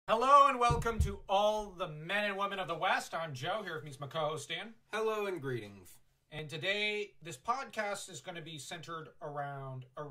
Hello and welcome to all the men and women of the West. I'm Joe, here with me is my co-host Dan. Hello and greetings. And today, this podcast is going to be centered around a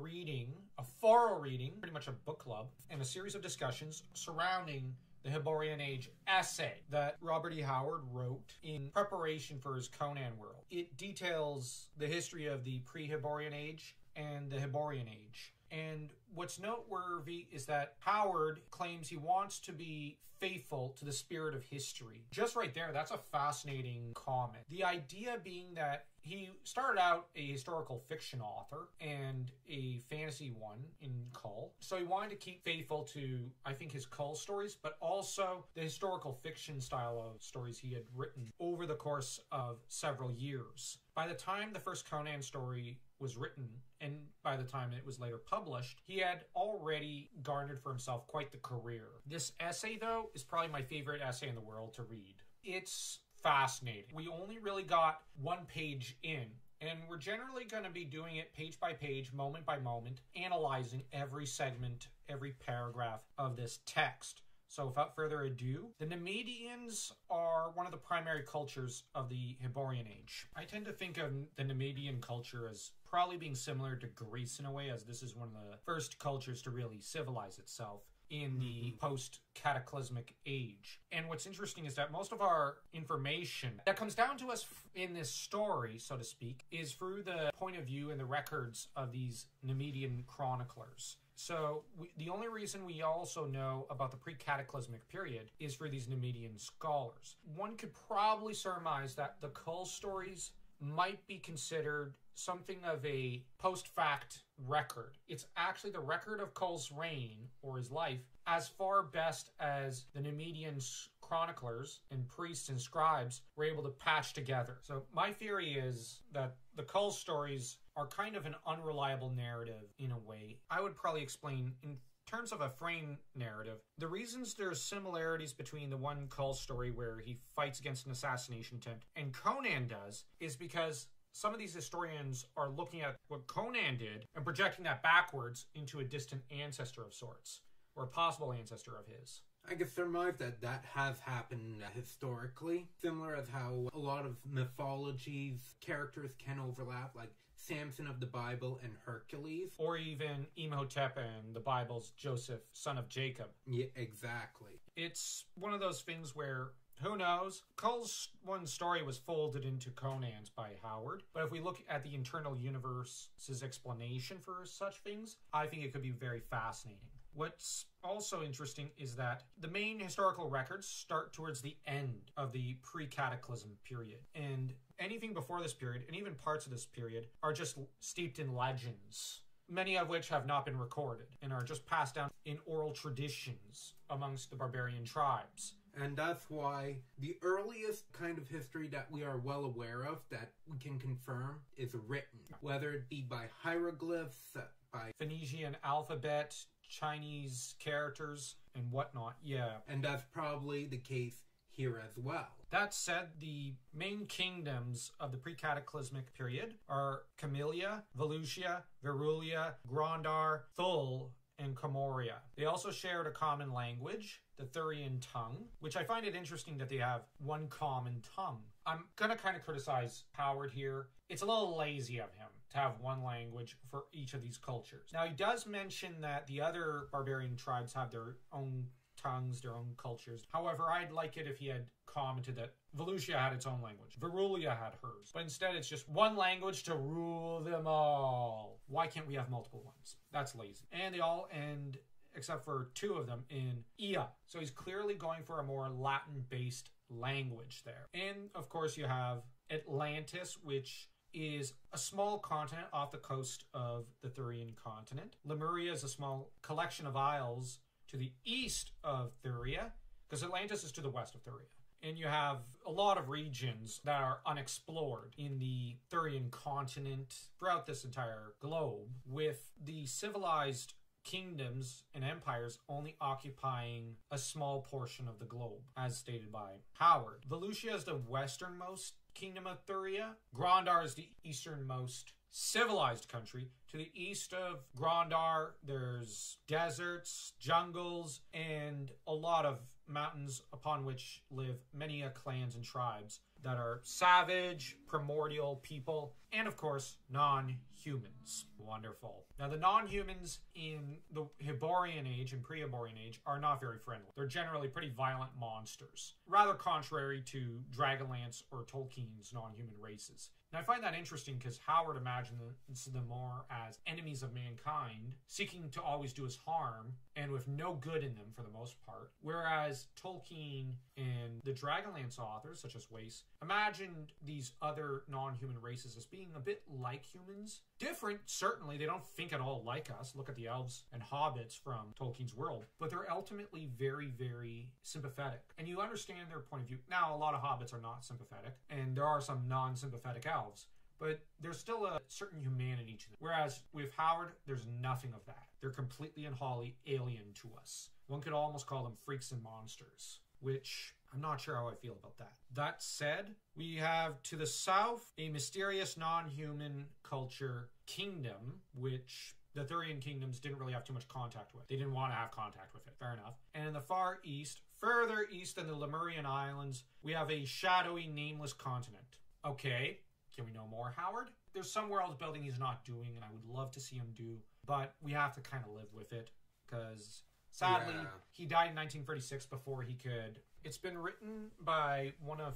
thorough reading, pretty much a book club, and a series of discussions surrounding the Hyborian Age essay that Robert E. Howard wrote in preparation for his Conan world. It details the history of the pre-Hyborian Age and the Hyborian Age. And what's noteworthy is that Howard claims he wants to be faithful to the spirit of history. Just right there, that's a fascinating comment. The idea being that he started out a historical fiction author and a fantasy one in Cull. So he wanted to keep faithful to, I think, his Cull stories, but also the historical fiction style of stories he had written over the course of several years. By the time the first Conan story was written, and by the time it was later published, he had already garnered for himself quite the career. This essay, though, is probably my favorite essay in the world to read. It's fascinating. We only really got one page in, and we're generally going to be doing it page by page, moment by moment, analyzing every segment, every paragraph of this text. So without further ado, the Nemedians are one of the primary cultures of the Hyborian Age. I tend to think of the Nemedian culture as probably being similar to Greece in a way, as this is one of the first cultures to really civilize itself in the post-cataclysmic age. And what's interesting is that most of our information that comes down to us in this story, so to speak, is through the point of view and the records of these Nemedian chroniclers. So the only reason we also know about the pre-cataclysmic period is for these Nemedian scholars. One could probably surmise that the Cull stories might be considered something of a post-fact record. It's actually the record of Cull's reign, or his life, as far best as the Nemedian chroniclers and priests and scribes were able to patch together. So my theory is that the Cull stories are kind of an unreliable narrative in a way. I would probably explain in terms of a frame narrative, the reasons there's similarities between the one Cull story where he fights against an assassination attempt and Conan does is because some of these historians are looking at what Conan did and projecting that backwards into a distant ancestor of sorts, or a possible ancestor of his. I can surmise that that has happened historically, similar as how a lot of mythologies characters can overlap, like Samson of the Bible and Hercules. Or even Imhotep and the Bible's Joseph, son of Jacob. Yeah, exactly. It's one of those things where, who knows? Cull's one story was folded into Conan's by Howard, but if we look at the internal universe's explanation for such things, I think it could be very fascinating. What's also interesting is that the main historical records start towards the end of the pre-cataclysm period. And anything before this period, and even parts of this period, are just steeped in legends, many of which have not been recorded and are just passed down in oral traditions amongst the barbarian tribes. And that's why the earliest kind of history that we are well aware of, that we can confirm, is written. Whether it be by hieroglyphs, by Phoenician alphabet, Chinese characters, and whatnot, yeah. And that's probably the case here as well. That said, the main kingdoms of the pre-cataclysmic period are Camellia, Volusia, Verulia, Grondar, Thul, and Comoria. They also shared a common language, the Thurian tongue, which I find it interesting that they have one common tongue. I'm going to kind of criticize Howard here. It's a little lazy of him to have one language for each of these cultures. Now, he does mention that the other barbarian tribes have their own tongues, their own cultures. However, I'd like it if he had commented that Volusia had its own language. Verulia had hers. But instead, it's just one language to rule them all. Why can't we have multiple ones? That's lazy. And they all end, except for two of them, in Ia. So he's clearly going for a more Latin-based language there. And, of course, you have Atlantis, which is a small continent off the coast of the Thurian continent. Lemuria is a small collection of isles to the east of Thuria, because Atlantis is to the west of Thuria. And you have a lot of regions that are unexplored in the Thurian continent throughout this entire globe, with the civilized kingdoms and empires only occupying a small portion of the globe, as stated by Howard. Volusia is the westernmost kingdom of Thuria. Grondar is the easternmost civilized country. To the east of Grandar, there's deserts, jungles, and a lot of mountains upon which live many clans and tribes that are savage, primordial people, and of course, non-humans. Wonderful. Now, the non-humans in the Hyborian Age and pre-Hyborian Age are not very friendly. They're generally pretty violent monsters, rather contrary to Dragonlance or Tolkien's non-human races. Now, I find that interesting because Howard imagines them more as enemies of mankind, seeking to always do us harm, and with no good in them for the most part. Whereas Tolkien and the Dragonlance authors, such as Wace, imagined these other non-human races as being a bit like humans. Different, certainly. They don't think at all like us. Look at the elves and hobbits from Tolkien's world. But they're ultimately very, very sympathetic. And you understand their point of view. Now, a lot of hobbits are not sympathetic, and there are some non-sympathetic elves. But there's still a certain humanity to them. Whereas with Howard, there's nothing of that. They're completely and wholly alien to us. One could almost call them freaks and monsters, which I'm not sure how I feel about that. That said, we have to the south a mysterious non-human culture kingdom, which the Thurian kingdoms didn't really have too much contact with. They didn't want to have contact with it. Fair enough. And in the far east, further east than the Lemurian Islands, we have a shadowy, nameless continent. Okay. Can we know more, Howard? There's some world building he's not doing, and I would love to see him do, but we have to kind of live with it, because sadly, he died in 1936 before he could. It's been written by one of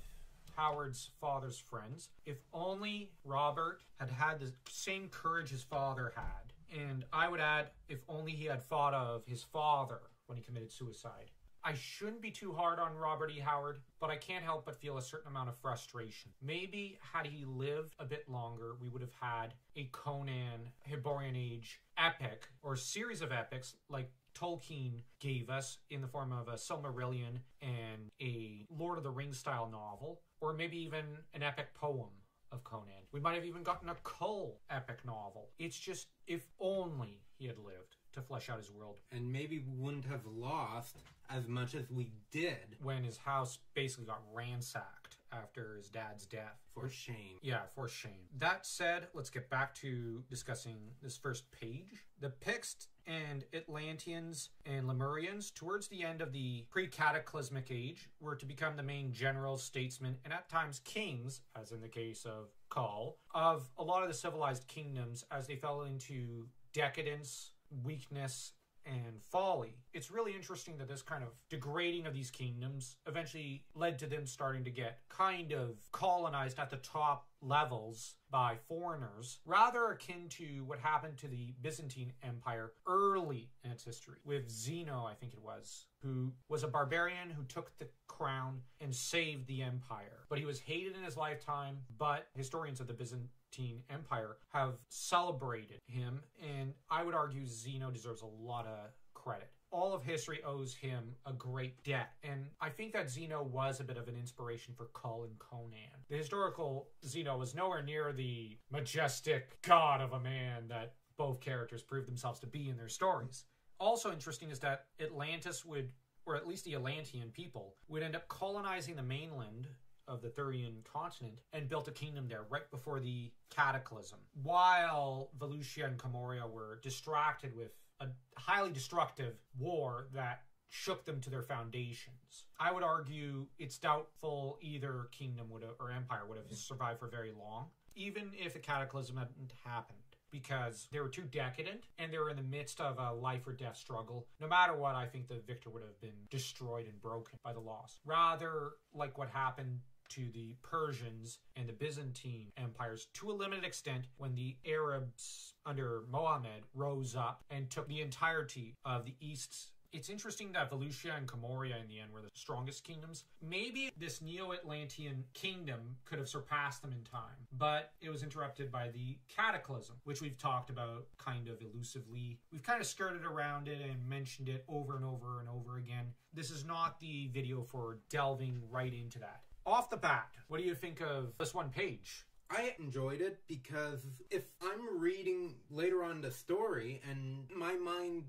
Howard's father's friends. If only Robert had had the same courage his father had, and I would add, if only he had thought of his father when he committed suicide. I shouldn't be too hard on Robert E. Howard, but I can't help but feel a certain amount of frustration. Maybe had he lived a bit longer, we would have had a Conan Hyborian Age epic, or series of epics like Tolkien gave us in the form of a Silmarillion and a Lord of the Rings style novel, or maybe even an epic poem of Conan. We might have even gotten a Kull epic novel. It's just, if only he had lived to flesh out his world. And maybe we wouldn't have lost as much as we did. When his house basically got ransacked after his dad's death. For shame. Yeah, for shame. That said, let's get back to discussing this first page. The Picts and Atlanteans and Lemurians, towards the end of the pre-cataclysmic age, were to become the main generals, statesmen, and at times kings, as in the case of Kull, of a lot of the civilized kingdoms as they fell into decadence, weakness, and folly. It's really interesting that this kind of degrading of these kingdoms eventually led to them starting to get kind of colonized at the top levels by foreigners, rather akin to what happened to the Byzantine Empire early in its history, with Zeno, I think it was, who was a barbarian who took the crown and saved the empire. But he was hated in his lifetime, but historians of the Byzantine Empire have celebrated him, and I would argue Zeno deserves a lot of credit. All of history owes him a great debt, and I think that Zeno was a bit of an inspiration for Kull and Conan. The historical Zeno was nowhere near the majestic god of a man that both characters proved themselves to be in their stories. Also interesting is that Atlantis would, or at least the Atlantean people, would end up colonizing the mainland of the Thurian continent and built a kingdom there right before the cataclysm, while Volusia and Comoria were distracted with a highly destructive war that shook them to their foundations. I would argue it's doubtful either kingdom would have, or empire would have survived for very long, even if the cataclysm hadn't happened, because they were too decadent and they were in the midst of a life or death struggle. No matter what, I think the victor would have been destroyed and broken by the loss. Rather like what happened to the Persians and the Byzantine empires to a limited extent when the Arabs under Mohammed rose up and took the entirety of the East. It's interesting that Volusia and Comoria in the end were the strongest kingdoms. Maybe this Neo-Atlantean kingdom could have surpassed them in time, but it was interrupted by the cataclysm, which we've talked about kind of elusively. We've kind of skirted around it and mentioned it over and over and over again. This is not the video for delving right into that. Off the bat, what do you think of this one page? I enjoyed it because if I'm reading later on the story and my mind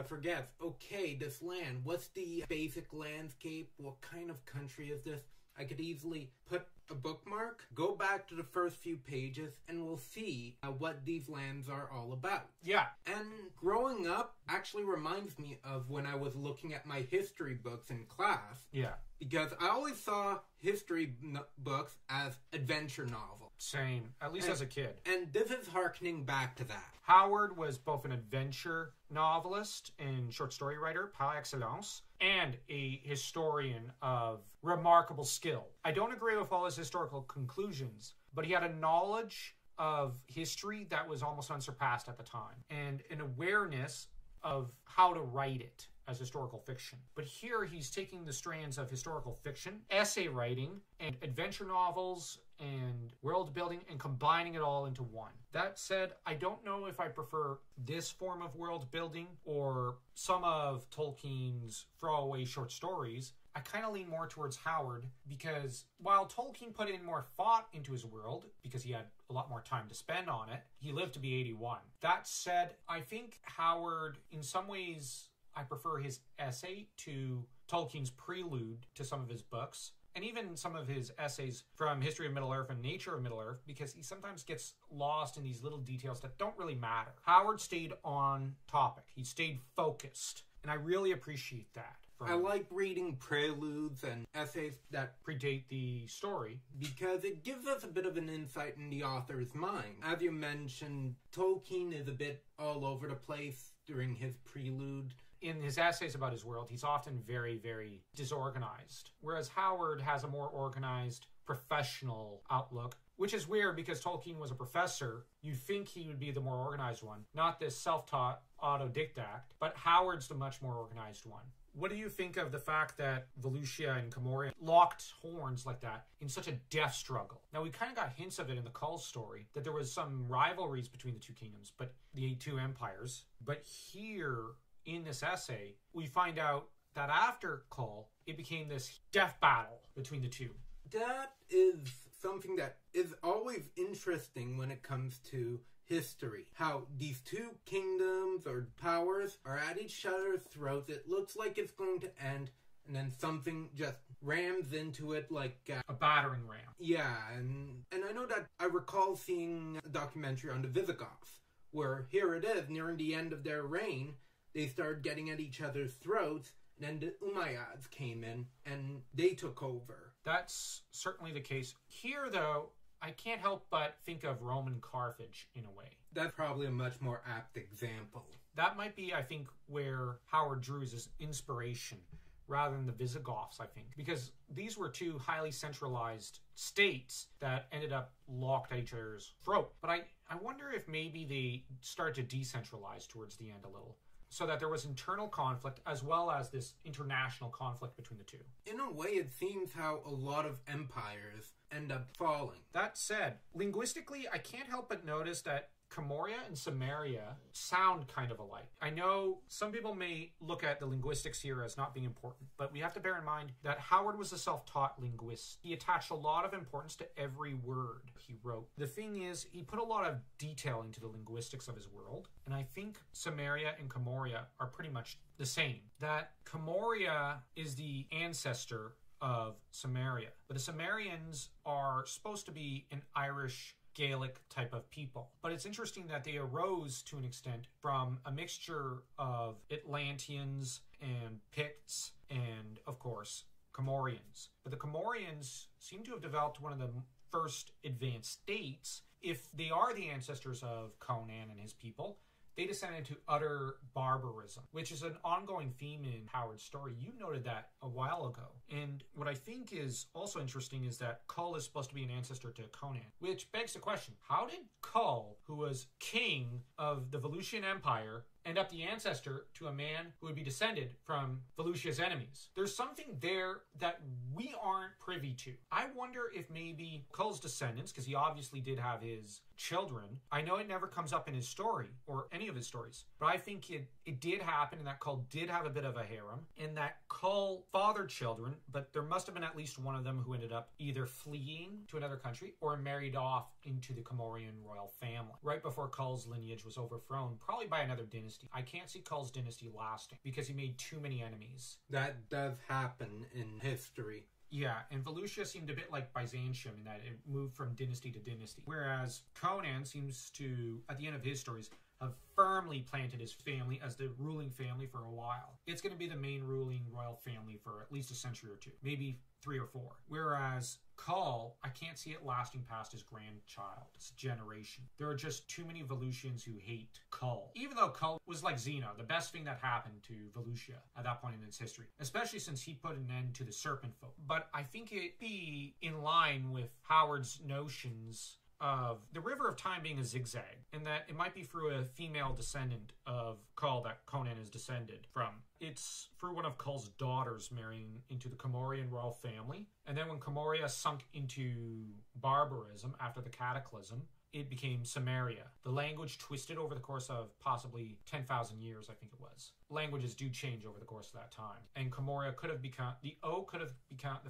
forgets, okay, this land, what's the basic landscape? What kind of country is this? I could easily put a bookmark, go back to the first few pages and we'll see what these lands are all about. Yeah. And growing up actually reminds me of when I was looking at my history books in class. Yeah. Because I always saw history books as adventure novels. Same, at least as a kid. And this is harkening back to that. Howard was both an adventure novelist and short story writer par excellence, and a historian of remarkable skill. I don't agree with all his historical conclusions, but he had a knowledge of history that was almost unsurpassed at the time, and an awareness of how to write it as historical fiction. But here he's taking the strands of historical fiction, essay writing, and adventure novels, and world building, and combining it all into one. That said, I don't know if I prefer this form of world building or some of Tolkien's throwaway short stories. I kind of lean more towards Howard, because while Tolkien put in more thought into his world, because he had a lot more time to spend on it, he lived to be 81. That said, I think Howard, in some ways, I prefer his essay to Tolkien's prelude to some of his books, and even some of his essays from History of Middle-earth and Nature of Middle-earth, because he sometimes gets lost in these little details that don't really matter. Howard stayed on topic. He stayed focused, and I really appreciate that. I like reading preludes and essays that predate the story, because it gives us a bit of an insight in the author's mind. As you mentioned, Tolkien is a bit all over the place during his prelude. In his essays about his world, he's often very, very disorganized, whereas Howard has a more organized, professional outlook, which is weird because Tolkien was a professor. You'd think he would be the more organized one, not this self-taught autodidact, but Howard's the much more organized one. What do you think of the fact that Volusia and Comoria locked horns like that in such a death struggle? Now, we kind of got hints of it in the Kull story, that there was some rivalries between the two kingdoms, but the two empires. But here, in this essay, we find out that after Kull, it became this death battle between the two. That is something that is always interesting when it comes to history. How these two kingdoms or powers are at each other's throats. It looks like it's going to end, and then something just rams into it like a battering ram. Yeah, and I know that I recall seeing a documentary on the Visigoths, where here it is, nearing the end of their reign, they started getting at each other's throats, and then the Umayyads came in, and they took over. That's certainly the case. Here, though, I can't help but think of Roman Carthage in a way. That's probably a much more apt example. That might be, I think, where Howard drew his inspiration, rather than the Visigoths, I think. Because these were two highly centralized states that ended up locked at each other's throat. But I wonder if maybe they started to decentralize towards the end a little, so that there was internal conflict as well as this international conflict between the two. In a way, it seems how a lot of empires end up falling. That said, linguistically, I can't help but notice that Comoria and Samaria sound kind of alike. I know some people may look at the linguistics here as not being important, but we have to bear in mind that Howard was a self-taught linguist. He attached a lot of importance to every word he wrote. The thing is, he put a lot of detail into the linguistics of his world, and I think Samaria and Comoria are pretty much the same. That Comoria is the ancestor of Samaria, but the Sumerians are supposed to be an Irish Gaelic type of people. But it's interesting that they arose to an extent from a mixture of Atlanteans and Picts and, of course, Comorians. But the Comorians seem to have developed one of the first advanced states. If they are the ancestors of Conan and his people, they descended into utter barbarism, which is an ongoing theme in Howard's story. You noted that a while ago. And what I think is also interesting is that Kull is supposed to be an ancestor to Conan, which begs the question, how did Kull, who was king of the Volusian Empire, end up the ancestor to a man who would be descended from Volusia's enemies? There's something there that we aren't privy to. I wonder if maybe Kull's descendants, because he obviously did have his children. I know it never comes up in his story or any of his stories, but I think it did happen, and that Kull did have a bit of a harem, and that Kull fathered children, but there must have been at least one of them who ended up either fleeing to another country or married off into the Comorian royal family right before Kull's lineage was overthrown, probably by another dynasty. I can't see Kull's dynasty lasting because he made too many enemies. That does happen in history. Yeah, and Volusia seemed a bit like Byzantium in that it moved from dynasty to dynasty. Whereas Conan seems to, at the end of his stories, have firmly planted his family as the ruling family for a while. It's going to be the main ruling royal family for at least a century or two, maybe 3 or 4. Whereas Kull, I can't see it lasting past his grandchild's generation. There are just too many Volusians who hate Kull. Even though Kull was like Xena, the best thing that happened to Volusia at that point in its history, especially since he put an end to the serpent folk. But I think it'd be in line with Howard's notions of the River of Time being a zigzag, and that it might be through a female descendant of Kull that Conan is descended from. It's through one of Kull's daughters marrying into the Comorian royal family, and then when Comoria sunk into barbarism after the Cataclysm, it became Samaria. The language twisted over the course of possibly 10,000 years, I think it was. Languages do change over the course of that time. And Comoria could have become, the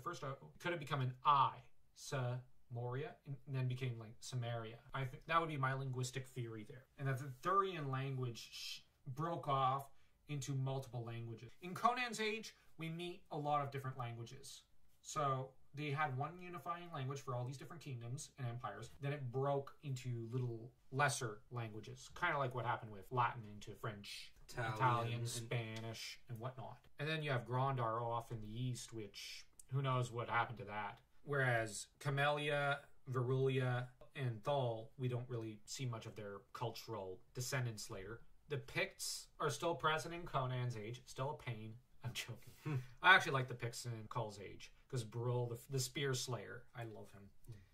first O could have become an I, Moria, and then became like Samaria. I think that would be my linguistic theory there. And that the Thurian language broke off into multiple languages. In Conan's age, we meet a lot of different languages. So they had one unifying language for all these different kingdoms and empires. Then it broke into little lesser languages, kind of like what happened with Latin into French, Italian, Spanish, and whatnot. And then you have Grondar off in the east, which who knows what happened to that. Whereas Camellia, Verulia, and Thul, we don't really see much of their cultural descendants later. The Picts are still present in Conan's age. Still a pain. I'm joking. I actually like the Picts in Kull's age. Because Brul, the Spear Slayer, I love him.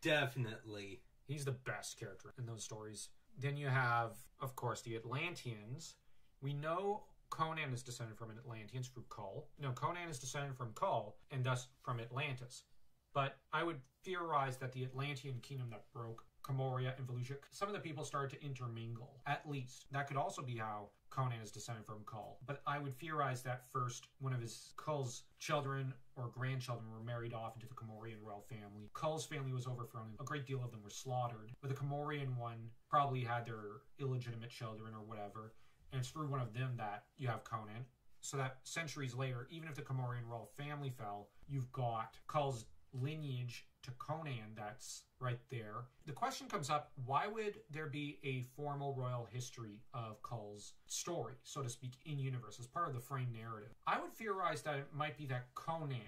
Definitely. He's the best character in those stories. Then you have, of course, the Atlanteans. We know Conan is descended from Atlanteans through Kull. No, Conan is descended from Kull, and thus from Atlantis. But I would theorize that the Atlantean kingdom that broke Comoria and Volusia, some of the people started to intermingle, at least. That could also be how Conan is descended from Kull. But I would theorize that first one of his Kull's children or grandchildren were married off into the Comorian royal family. Kull's family was overthrown. A great deal of them were slaughtered. But the Comorian one probably had their illegitimate children or whatever. And it's through one of them that you have Conan. So that centuries later, even if the Comorian royal family fell, you've got Kull's lineage to Conan that's right there. The question comes up, why would there be a formal royal history of Kull's story, so to speak, in universe as part of the frame narrative? I would theorize that it might be that Conan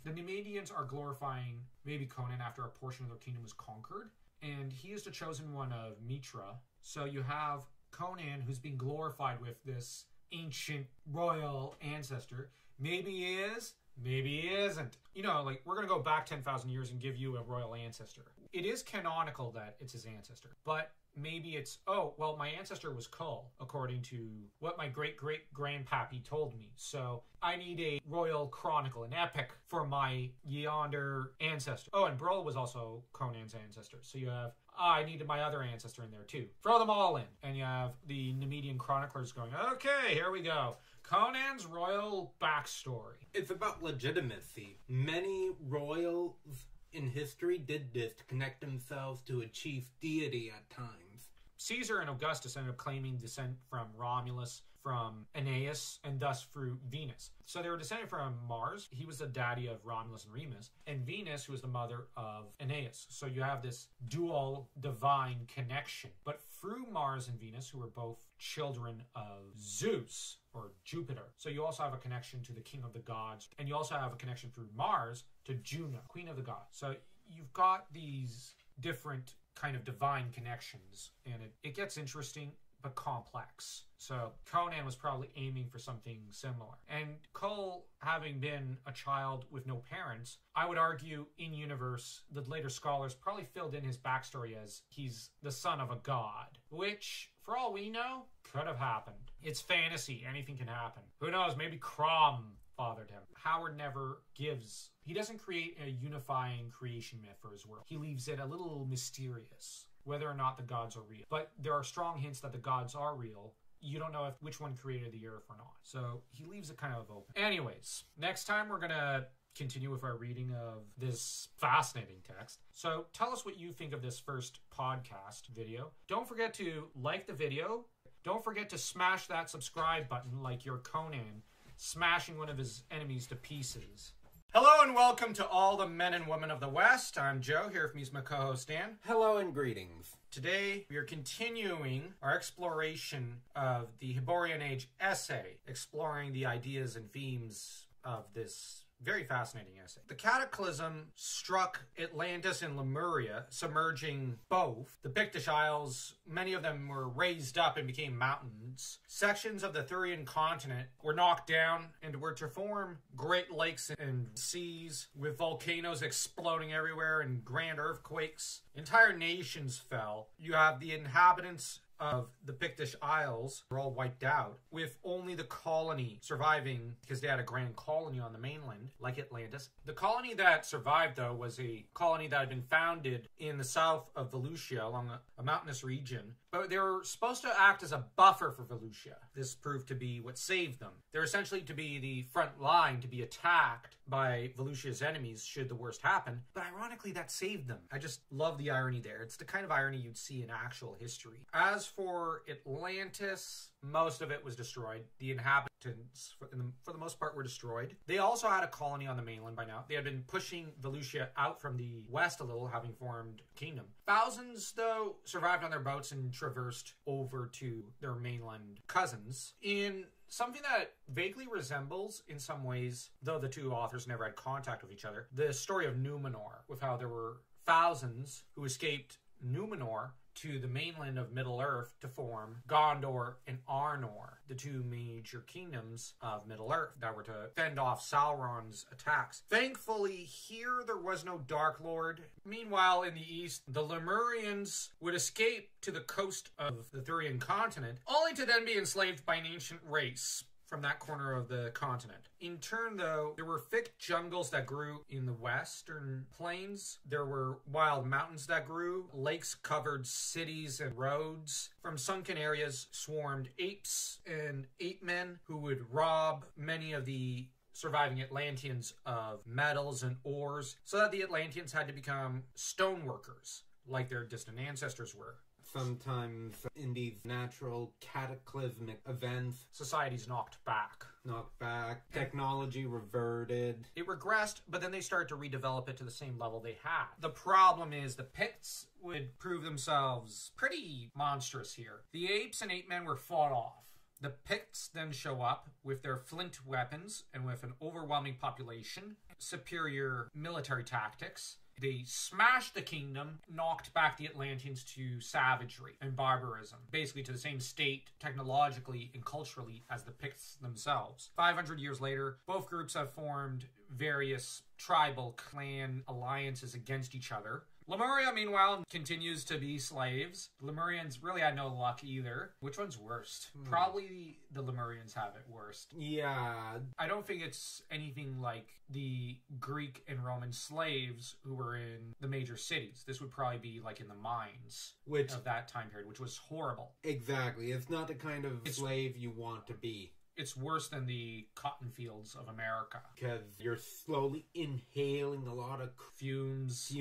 the Nemedians are glorifying maybe Conan after a portion of their kingdom was conquered, and he is the chosen one of Mitra. So you have Conan who's being glorified with this ancient royal ancestor. Maybe he is, maybe he isn't. You know, like, we're going to go back 10,000 years and give you a royal ancestor. It is canonical that it's his ancestor. But maybe it's, oh, well, my ancestor was Kull, according to what my great-great-grandpappy told me. So I need a royal chronicle, an epic for my yonder ancestor. Oh, and Brol was also Conan's ancestor. So you have, I needed my other ancestor in there too. Throw them all in. And you have the Nemedian chroniclers going, okay, here we go. Conan's royal backstory. It's about legitimacy. Many royals in history did this to connect themselves to a chief deity at times. Caesar and Augustus ended up claiming descent from Romulus, from Aeneas, and thus through Venus. So they were descended from Mars. He was the daddy of Romulus and Remus. And Venus, who was the mother of Aeneas. So you have this dual divine connection. But through Mars and Venus, who were both children of Zeus, or Jupiter. So you also have a connection to the king of the gods. And you also have a connection through Mars to Juno, queen of the gods. So you've got these different kind of divine connections. And it gets interesting, but complex. So Conan was probably aiming for something similar. And Kull, having been a child with no parents, I would argue in universe, the later scholars probably filled in his backstory as he's the son of a god, which, for all we know, could have happened. It's fantasy. Anything can happen. Who knows? Maybe Crom fathered him. Howard never gives. He doesn't create a unifying creation myth for his world. He leaves it a little mysterious, whether or not the gods are real. But there are strong hints that the gods are real. You don't know which one created the earth or not. So he leaves it kind of open. Anyways, next time we're going to continue with our reading of this fascinating text. So tell us what you think of this first podcast video. Don't forget to like the video. Don't forget to smash that subscribe button like you're Conan smashing one of his enemies to pieces. Hello and welcome to all the men and women of the West. I'm Joe, here with me is my co-host Dan. Hello and greetings. Today we are continuing our exploration of the Hyborian Age essay, exploring the ideas and themes of this very fascinating essay. The cataclysm struck Atlantis and Lemuria, submerging both. The Pictish Isles, many of them were raised up and became mountains. Sections of the Thurian continent were knocked down and were to form great lakes and seas, with volcanoes exploding everywhere and grand earthquakes. Entire nations fell. You have the inhabitants of the Pictish Isles were all wiped out, with only the colony surviving because they had a grand colony on the mainland, like Atlantis. The colony that survived, though, was a colony that had been founded in the south of Volusia along a mountainous region, but they were supposed to act as a buffer for Volusia. This proved to be what saved them. They're essentially to be the front line to be attacked by Volusia's enemies should the worst happen, but ironically that saved them. I just love the irony there. It's the kind of irony you'd see in actual history. As for Atlantis, most of it was destroyed. The inhabitants, for the most part, were destroyed. They also had a colony on the mainland by now. They had been pushing Volusia out from the west a little, having formed a kingdom. Thousands, though, survived on their boats and traversed over to their mainland cousins in something that vaguely resembles, in some ways, though the two authors never had contact with each other, the story of Numenor, with how there were thousands who escaped Numenor to the mainland of Middle-earth to form Gondor and Arnor, the two major kingdoms of Middle-earth that were to fend off Sauron's attacks. Thankfully, here there was no Dark Lord. Meanwhile, in the east, the Lemurians would escape to the coast of the Thurian continent, only to then be enslaved by an ancient race from that corner of the continent. In turn, though, there were thick jungles that grew in the western plains. There were wild mountains that grew. Lakes covered cities and roads. From sunken areas swarmed apes and ape men who would rob many of the surviving Atlanteans of metals and ores, so that the Atlanteans had to become stoneworkers, like their distant ancestors were. Sometimes in these natural cataclysmic events, societies knocked back, technology reverted. It regressed, but then they started to redevelop it to the same level they had. The problem is the Picts would prove themselves pretty monstrous here. The apes and ape men were fought off. The Picts then show up with their flint weapons and with an overwhelming population, superior military tactics. They smashed the kingdom, knocked back the Atlanteans to savagery and barbarism, basically to the same state technologically and culturally as the Picts themselves. 500 years later, both groups have formed various tribal clan alliances against each other. Lemuria, meanwhile, continues to be slaves. The Lemurians really had no luck either. Which one's worst? Probably the Lemurians have it worst. Yeah. I don't think it's anything like the Greek and Roman slaves who were in the major cities. This would probably be like in the mines of that time period, which was horrible. Exactly. It's not the kind of slave you want to be. It's worse than the cotton fields of America. Because you're slowly inhaling a lot of fumes.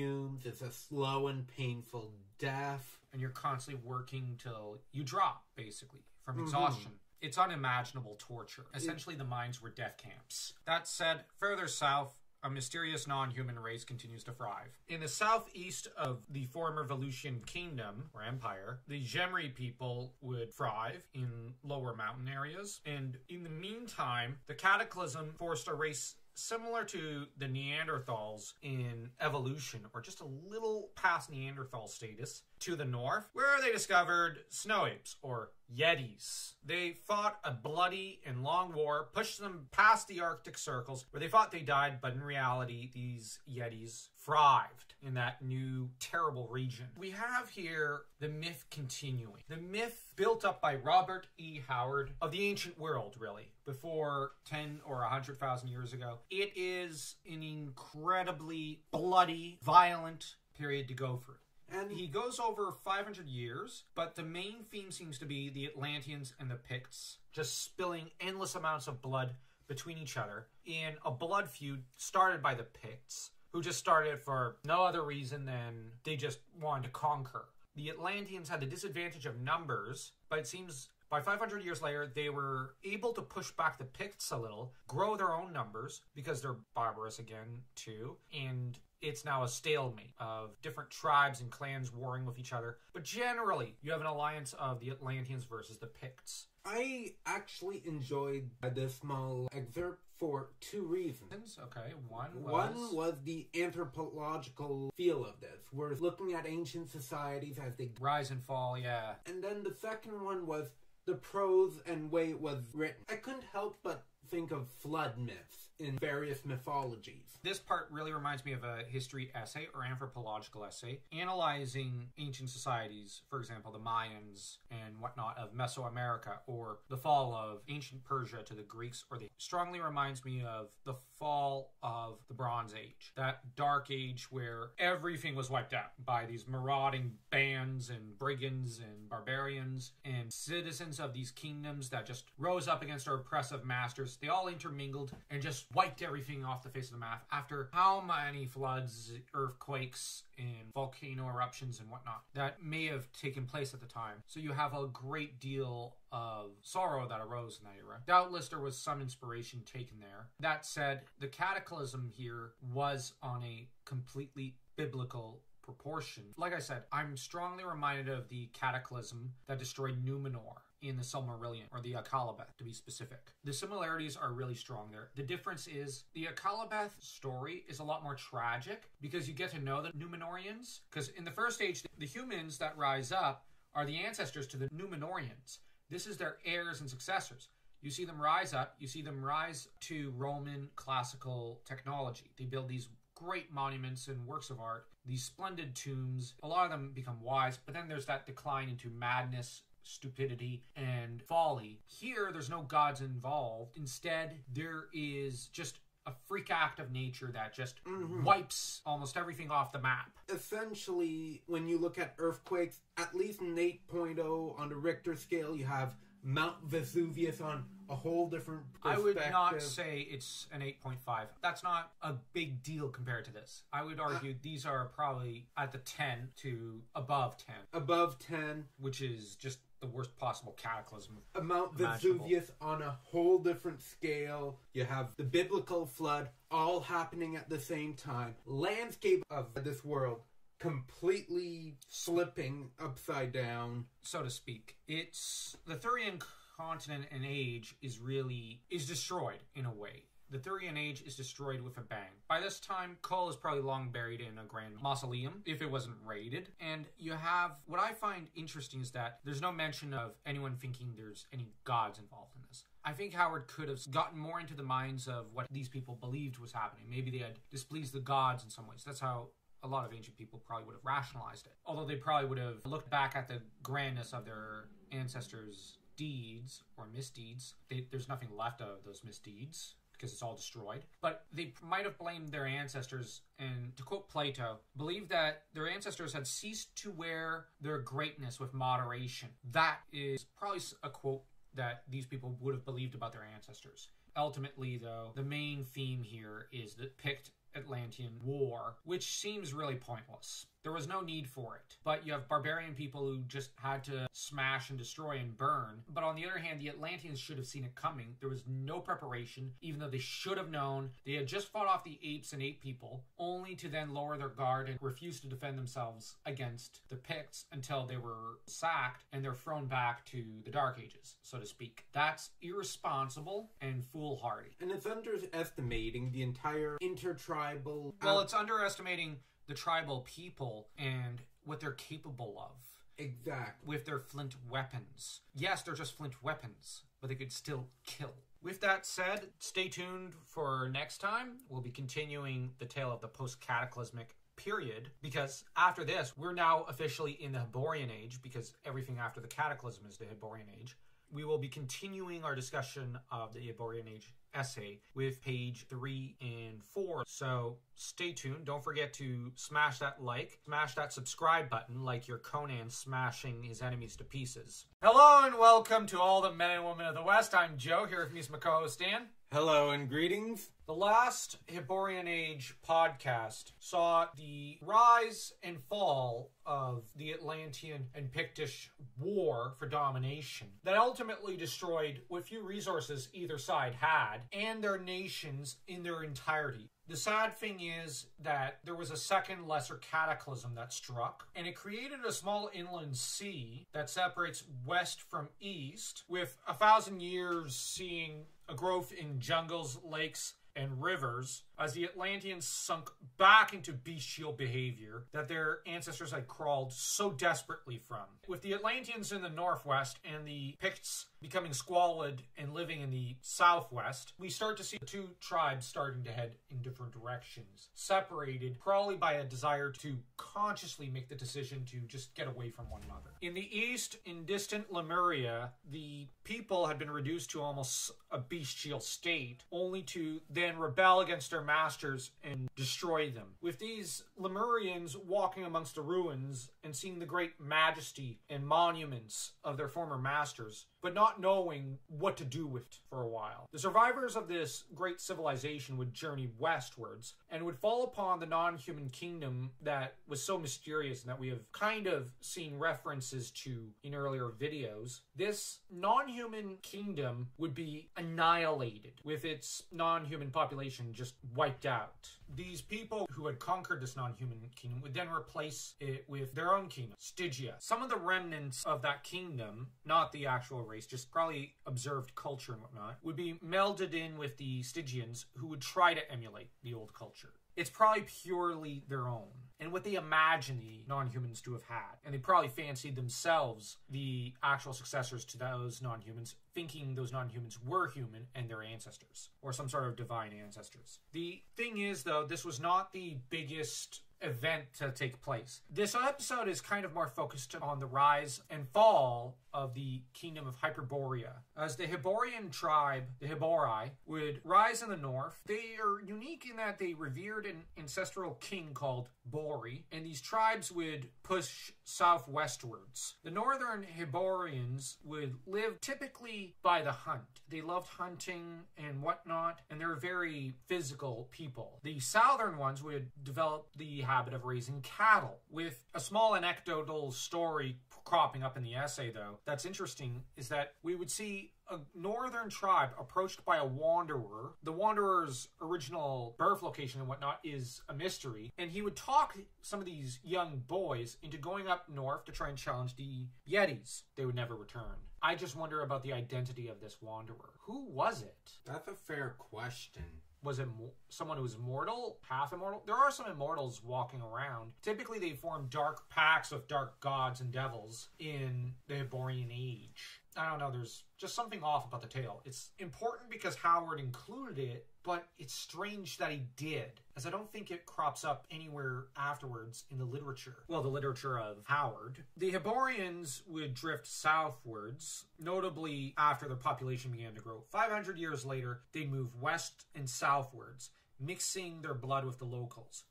It's a slow and painful death. And you're constantly working till you drop, basically, from exhaustion. It's unimaginable torture. Essentially, the mines were death camps. That said, further south, a mysterious non-human race continues to thrive. In the southeast of the former Volusian kingdom, or empire, the Gemri people would thrive in lower mountain areas. And in the meantime, the cataclysm forced a race similar to the Neanderthals in evolution, or just a little past Neanderthal status, to the north, where they discovered snow apes, or Yetis. They fought a bloody and long war, pushed them past the Arctic circles, where they thought they died, but in reality, these Yetis thrived in that new, terrible region. We have here the myth continuing. The myth built up by Robert E. Howard of the ancient world, really, before 10 or 100,000 years ago. It is an incredibly bloody, violent period to go through. And he goes over 500 years, but the main theme seems to be the Atlanteans and the Picts just spilling endless amounts of blood between each other in a blood feud started by the Picts, who just started for no other reason than they just wanted to conquer. The Atlanteans had the disadvantage of numbers, but it seems By 500 years later, they were able to push back the Picts a little, grow their own numbers, because they're barbarous again, too, and it's now a stalemate of different tribes and clans warring with each other. But generally, you have an alliance of the Atlanteans versus the Picts. I actually enjoyed this small excerpt for two reasons. Okay, one was the anthropological feel of this. We're looking at ancient societies as they rise and fall, yeah. And then the second one was the prose and way it was written. I couldn't help but think of flood myths in various mythologies. This part really reminds me of a history essay or anthropological essay analyzing ancient societies, for example, the Mayans and whatnot of Mesoamerica, or the fall of ancient Persia to the Greeks, or the strongly reminds me of the fall of the Bronze Age, that dark age where everything was wiped out by these marauding bands and brigands and barbarians and citizens of these kingdoms that just rose up against our oppressive masters. They all intermingled and just wiped everything off the face of the map after how many floods, earthquakes, and volcano eruptions and whatnot that may have taken place at the time. So you have a great deal of sorrow that arose in that era. Doubtless there was some inspiration taken there. That said, the cataclysm here was on a completely biblical proportion. Like I said, I'm strongly reminded of the cataclysm that destroyed Numenor in the Silmarillion, or the Akalabeth to be specific. The similarities are really strong there. The difference is the Akalabeth story is a lot more tragic because you get to know the Numenorians. Because in the first age, the humans that rise up are the ancestors to the Numenorians. This is their heirs and successors. You see them rise up, you see them rise to Roman classical technology. They build these great monuments and works of art, these splendid tombs. A lot of them become wise, but then there's that decline into madness, stupidity, and folly. Here, there's no gods involved. Instead, there is just a freak act of nature that just wipes almost everything off the map. Essentially, when you look at earthquakes, at least an 8.0 on the Richter scale, you have Mount Vesuvius on a whole different perspective. I would not say it's an 8.5. That's not a big deal compared to this. I would argue these are probably at the 10 to above 10. Above 10. Which is just the worst possible cataclysm. Mount Vesuvius on a whole different scale. You have the biblical flood all happening at the same time. Landscape of this world completely slipping upside down, so to speak. It's the Thurian continent and age is destroyed in a way. The Thurian age is destroyed with a bang. By this time, Kull is probably long buried in a grand mausoleum, if it wasn't raided. And you have, what I find interesting is that there's no mention of anyone thinking there's any gods involved in this. I think Howard could have gotten more into the minds of what these people believed was happening. Maybe they had displeased the gods in some ways. That's how a lot of ancient people probably would have rationalized it. Although they probably would have looked back at the grandness of their ancestors' deeds or misdeeds. There's nothing left of those misdeeds, because it's all destroyed. But they might have blamed their ancestors, and to quote Plato, believed that their ancestors had ceased to wear their greatness with moderation. That is probably a quote that these people would have believed about their ancestors. Ultimately, though, the main theme here is the Pict Atlantean War, which seems really pointless. There was no need for it. But you have barbarian people who just had to smash and destroy and burn. But on the other hand, the Atlanteans should have seen it coming. There was no preparation, even though they should have known. They had just fought off the apes and ape people, only to then lower their guard and refuse to defend themselves against the Picts until they were sacked and they're thrown back to the Dark Ages, so to speak. That's irresponsible and foolhardy. And it's underestimating the entire intertribal... Well, it's underestimating the tribal people and what they're capable of. Exactly. With their flint weapons. Yes, they're just flint weapons, but they could still kill. With that said, stay tuned for next time. We'll be continuing the tale of the post-cataclysmic period, because after this, we're now officially in the Hyborian Age, because everything after the cataclysm is the Hyborian Age. We will be continuing our discussion of the Hyborian Age essay with page 3 and 4. So stay tuned. Don't forget to smash that like, smash that subscribe button like you're Conan smashing his enemies to pieces. Hello and welcome to all the men and women of the West. I'm Joe, here with me is my co-host Dan. Hello and greetings. The last Hyborian Age podcast saw the rise and fall of the Atlantean and Pictish war for domination that ultimately destroyed what few resources either side had and their nations in their entirety. The sad thing is that there was a second lesser cataclysm that struck, and it created a small inland sea that separates west from east, with 1,000 years seeing a growth in jungles, lakes, and rivers as the Atlanteans sunk back into bestial behavior that their ancestors had crawled so desperately from. With the Atlanteans in the northwest and the Picts becoming squalid and living in the southwest, we start to see the two tribes starting to head in different directions, separated probably by a desire to consciously make the decision to just get away from one another. In the east, in distant Lemuria, the people had been reduced to almost a bestial state, only to then rebel against their masters and destroy them. With these Lemurians walking amongst the ruins and seeing the great majesty and monuments of their former masters, but not knowing what to do with it for a while. The survivors of this great civilization would journey westwards and would fall upon the non-human kingdom that was so mysterious and that we have kind of seen references to in earlier videos. This non-human kingdom would be annihilated, with its non-human population just wiped out. These people who had conquered this non-human kingdom would then replace it with their own kingdom, Stygia. Some of the remnants of that kingdom, not the actual race, just probably observed culture and whatnot, would be melded in with the Stygians, who would try to emulate the old culture. It's probably purely their own, and what they imagine the non-humans to have had. And they probably fancied themselves the actual successors to those non-humans, thinking those non-humans were human and their ancestors, or some sort of divine ancestors. The thing is, though, this was not the biggest event to take place. This episode is kind of more focused on the rise and fall of the kingdom of Hyperborea. As the Hyborian tribe, the Hybori, would rise in the north, they are unique in that they revered an ancestral king called Bori, and these tribes would push southwestwards. The northern Hyborians would live typically by the hunt. They loved hunting and whatnot, and they're very physical people. The southern ones would develop the habit of raising cattle. With a small anecdotal story cropping up in the essay, though, that's interesting, is that we would see a northern tribe approached by a wanderer. The wanderer's original birth location and whatnot is a mystery, and he would talk some of these young boys into going up north to try and challenge the Yetis. They would never return. I just wonder about the identity of this wanderer. Who was it? That's a fair question. Was it someone who was mortal? Half immortal? There are some immortals walking around. Typically, they form dark pacts of dark gods and devils in the Hyborian Age. I don't know, there's just something off about the tale. It's important because Howard included it, but it's strange that he did, as I don't think it crops up anywhere afterwards in the literature. Well, the literature of Howard. The Hyborians would drift southwards, notably after their population began to grow. 500 years later, they'd move west and southwards, mixing their blood with the locals.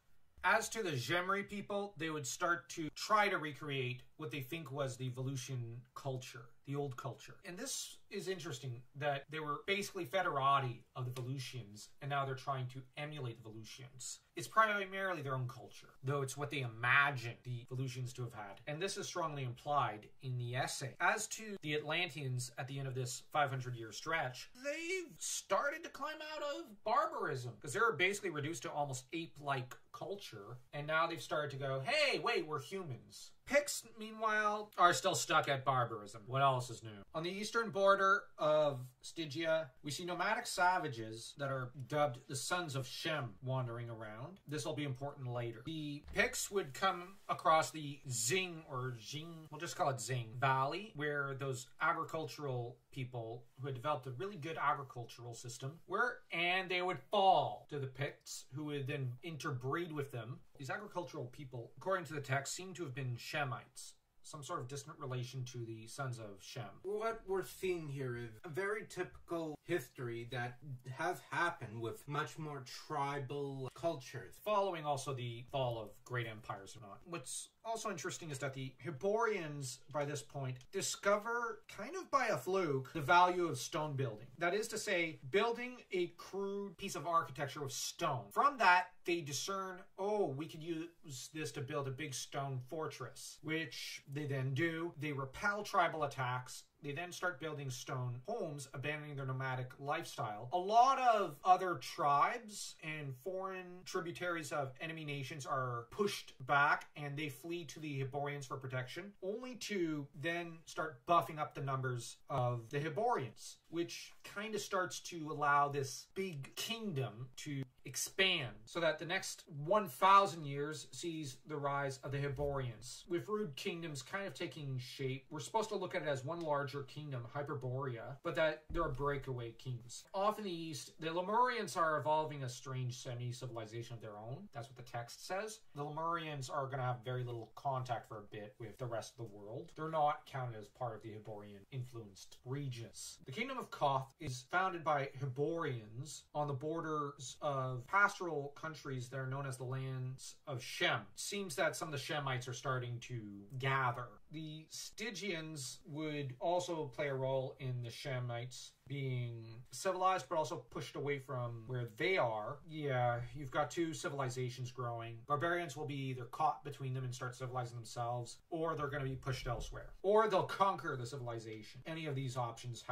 As to the Gemri people, they would start to try to recreate what they think was the Volusian culture, the old culture. And this is interesting, that they were basically federati of the Volusians, and now they're trying to emulate the Volusians. It's primarily their own culture, though it's what they imagine the Volusians to have had. And this is strongly implied in the essay. As to the Atlanteans at the end of this 500-year stretch, they've started to climb out of barbarism, because they were basically reduced to almost ape-like culture, and now they've started to go, hey, wait, we're humans. Picts, meanwhile, are still stuck at barbarism. What else is new? On the eastern border of Stygia, we see nomadic savages that are dubbed the Sons of Shem wandering around. This will be important later. The Picts would come across the Zing, or Jing, we'll just call it Zing Valley, where those agricultural people who had developed a really good agricultural system were, and they would fall to the Picts, who would then interbreed with them. These agricultural people, according to the text, seem to have been Shemites, some sort of distant relation to the sons of Shem. What we're seeing here is a very typical history that has happened with much more tribal cultures. Following also the fall of great empires or not. What's also interesting is that the Hyborians, by this point, discover, kind of by a fluke, the value of stone building. That is to say, building a crude piece of architecture with stone. From that, they discern, oh, we could use this to build a big stone fortress, which they then do. They repel tribal attacks. They then start building stone homes, abandoning their nomadic lifestyle. A lot of other tribes and foreign tributaries of enemy nations are pushed back and they flee to the Hyborians for protection, only to then start buffing up the numbers of the Hyborians, which kind of starts to allow this big kingdom to expand, so that the next 1,000 years sees the rise of the Hyborians, with rude kingdoms kind of taking shape. We're supposed to look at it as one larger kingdom, Hyperborea, but that there are breakaway kingdoms. Off in the east, the Lemurians are evolving a strange semi-civilization of their own. That's what the text says. The Lemurians are going to have very little contact for a bit with the rest of the world. They're not counted as part of the Hyborian-influenced regions. The kingdom of Koth is founded by Hyborians on the borders of pastoral countries that are known as the lands of Shem. It seems that some of the Shemites are starting to gather. The Stygians would also play a role in the Shemites being civilized, but also pushed away from where they are. Yeah, you've got two civilizations growing. Barbarians will be either caught between them and start civilizing themselves, or they're going to be pushed elsewhere. Or they'll conquer the civilization. Any of these options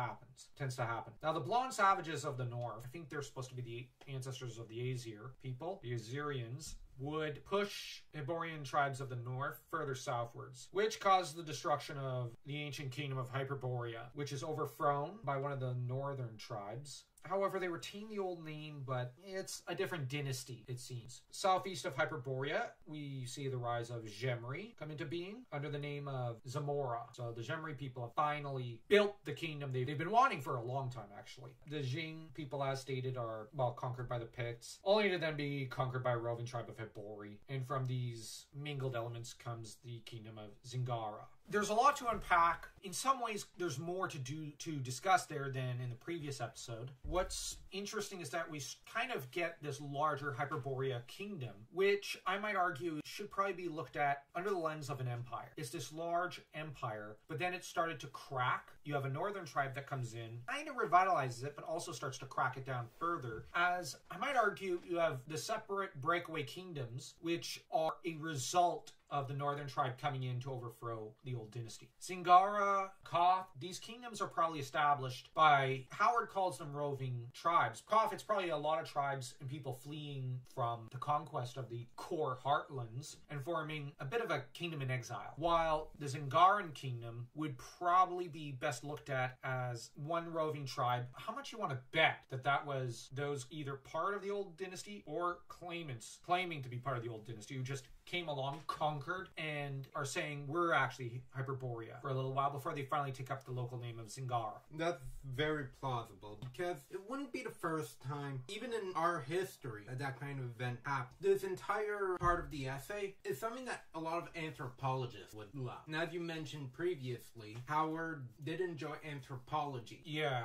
tends to happen. Now, the blonde savages of the north, I think they're supposed to be the ancestors of the Azir people, the Azirians, would push Hyborian tribes of the north further southwards, which caused the destruction of the ancient kingdom of Hyperborea, which is overthrown by one of the northern tribes. However, they retain the old name, but it's a different dynasty, it seems. Southeast of Hyperborea, we see the rise of Gemri come into being under the name of Zamora. So the Gemri people have finally built the kingdom they've been wanting for a long time, actually. The Jing people, as stated, are, well, conquered by the Picts, only to then be conquered by a roving tribe of Hybori. And from these mingled elements comes the kingdom of Zingara. There's a lot to unpack. In some ways, there's more to discuss there than in the previous episode. What's interesting is that we kind of get this larger Hyperborea kingdom, which I might argue should probably be looked at under the lens of an empire. It's this large empire, but then it started to crack. You have a northern tribe that comes in, kind of revitalizes it, but also starts to crack it down further. As I might argue, you have the separate breakaway kingdoms, which are a result of the northern tribe coming in to overthrow the old dynasty. Zingara, Koth, these kingdoms are probably established by, Howard calls them roving tribes. Koth, it's probably a lot of tribes and people fleeing from the conquest of the core heartlands and forming a bit of a kingdom in exile. While the Zingaran kingdom would probably be best looked at as one roving tribe. How much you want to bet that was those either part of the old dynasty or claimants claiming to be part of the old dynasty who just came along, conquered, and are saying we're actually Hyperborea for a little while before they finally take up the local name of Zingara. That's very plausible, because it wouldn't be the first time, even in our history, that kind of event happened. This entire part of the essay is something that a lot of anthropologists would love. And as you mentioned previously, Howard did enjoy anthropology. Yeah,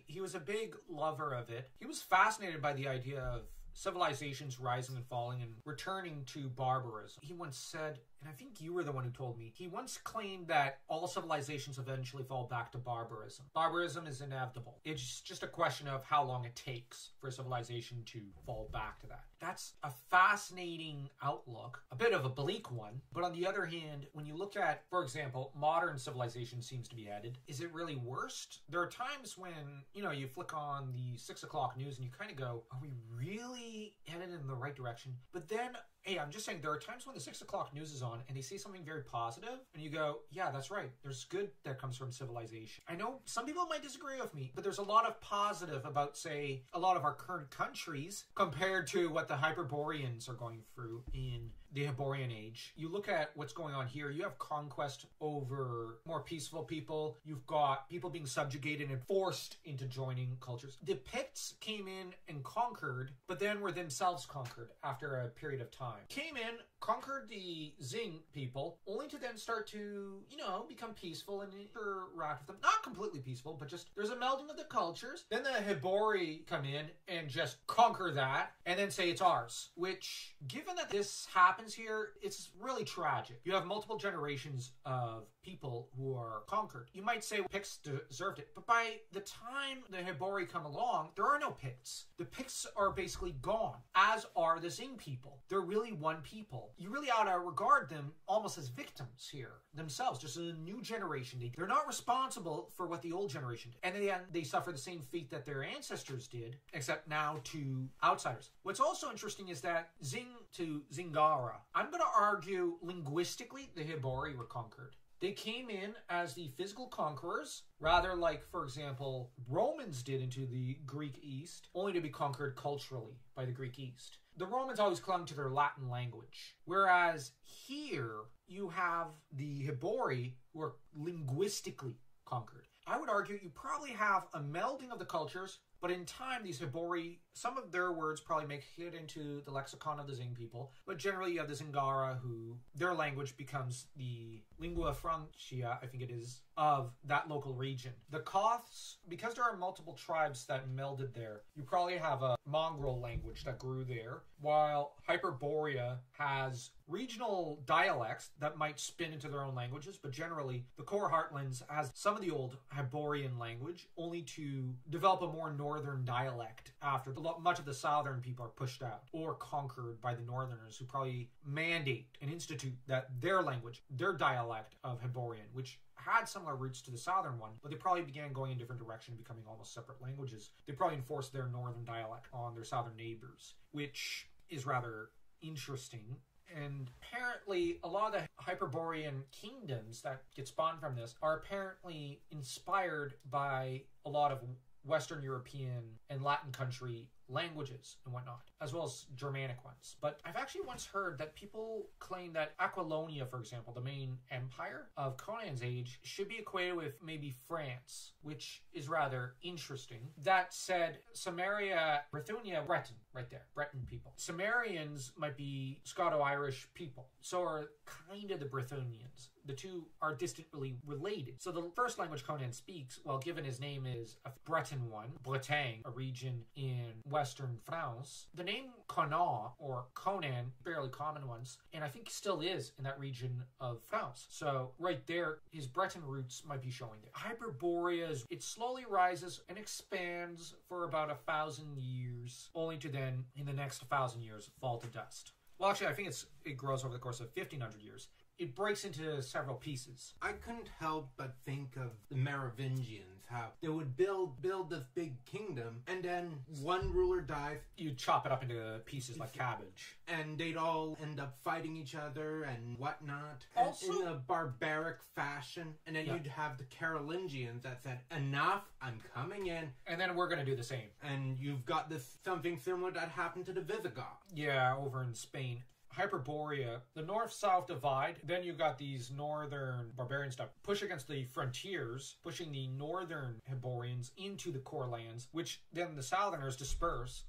he was a big lover of it. He was fascinated by the idea of civilizations rising and falling and returning to barbarism. He once said, and I think you were the one who told me, he once claimed that all civilizations eventually fall back to barbarism. Barbarism is inevitable. It's just a question of how long it takes for a civilization to fall back to that. That's a fascinating outlook, a bit of a bleak one, but on the other hand, when you look at, for example, modern civilization seems to be headed, is it really worst? There are times when, you flick on the 6 o'clock news and you kind of go, are we really headed in the right direction? But then, hey, I'm just saying, there are times when the 6 o'clock news is on and they say something very positive and you go, yeah, that's right. There's good that comes from civilization. I know some people might disagree with me, but there's a lot of positive about, say, a lot of our current countries compared to what the Hyperboreans are going through in the Hyborian Age. You look at what's going on here, you have conquest over more peaceful people. You've got people being subjugated and forced into joining cultures. The Picts came in and conquered, but then were themselves conquered after a period of time. Came in, conquered the Xing people, only to then start to, become peaceful and interact with them. Not completely peaceful, but just there's a melding of the cultures. Then the Hybori come in and just conquer that and then say it's ours. Which, given that this happens here, it's really tragic. You have multiple generations of people who are conquered. You might say Picts deserved it, but by the time the Hybori come along, there are no Picts. The Picts are basically gone, as are the Xing people. They're really one people. You really ought to regard them almost as victims here themselves, just a new generation. They're not responsible for what the old generation did. And in the end, they suffer the same fate that their ancestors did, except now to outsiders. What's also interesting is that Xing to Zingara, I'm going to argue linguistically the Hybori were conquered. They came in as the physical conquerors, rather like, for example, Romans did into the Greek East, only to be conquered culturally by the Greek East. The Romans always clung to their Latin language, whereas here you have the Hybori who are linguistically conquered. I would argue you probably have a melding of the cultures, but in time, these Hybori, some of their words probably make it into the lexicon of the Xing people, but generally you have the Zingara who, their language becomes the lingua franca, I think it is, of that local region. The Goths, because there are multiple tribes that melded there, you probably have a mongrel language that grew there, while Hyperborea has regional dialects that might spin into their own languages, but generally the core heartlands has some of the old Hyborian language, only to develop a more northern dialect after much of the southern people are pushed out or conquered by the northerners, who probably mandate and institute that their language, their dialect of Hyborian, which had similar roots to the southern one, but they probably began going in different direction, becoming almost separate languages. They probably enforced their northern dialect on their southern neighbors, which is rather interesting. And apparently a lot of the Hyperborean kingdoms that get spawned from this are apparently inspired by a lot of Western European and Latin country languages and whatnot, as well as Germanic ones. But I've actually once heard that people claim that Aquilonia, for example, the main empire of Conan's age, should be equated with maybe France, which is rather interesting. That said, Samaria, Brithunia, Breton, right there, Breton people. Sumerians might be Scoto-Irish people. So are kind of the Brythunians. The two are distantly related. So the first language Conan speaks, well, given his name is a Breton one, Bretagne, a region in Western France. The name Conan, or Conan, fairly common ones, and I think still is in that region of France. So right there, his Breton roots might be showing there. Hyperborea, it slowly rises and expands for about 1,000 years, only to then, in the next 1,000 years, fall to dust. Well, actually, I think it grows over the course of 1,500 years. It breaks into several pieces. I couldn't help but think of the Merovingians, how they would build this big kingdom, and then one ruler dies. You chop it up into pieces like cabbage. And they'd all end up fighting each other and whatnot. Also, in a barbaric fashion. And then you'd have the Carolingians that said, enough, I'm coming in. And then we're going to do the same. And you've got this something similar that happened to the Visigoths. Yeah, over in Spain. Hyperborea, the north-south divide, then you've got these northern barbarian stuff push against the frontiers, pushing the northern Hyborians into the core lands, which then the southerners disperse.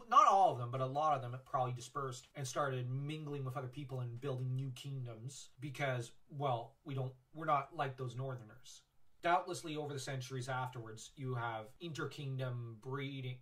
Not all of them, but a lot of them probably dispersed and started mingling with other people and building new kingdoms because, well, we're not like those northerners. Doubtlessly, over the centuries afterwards, you have inter-kingdom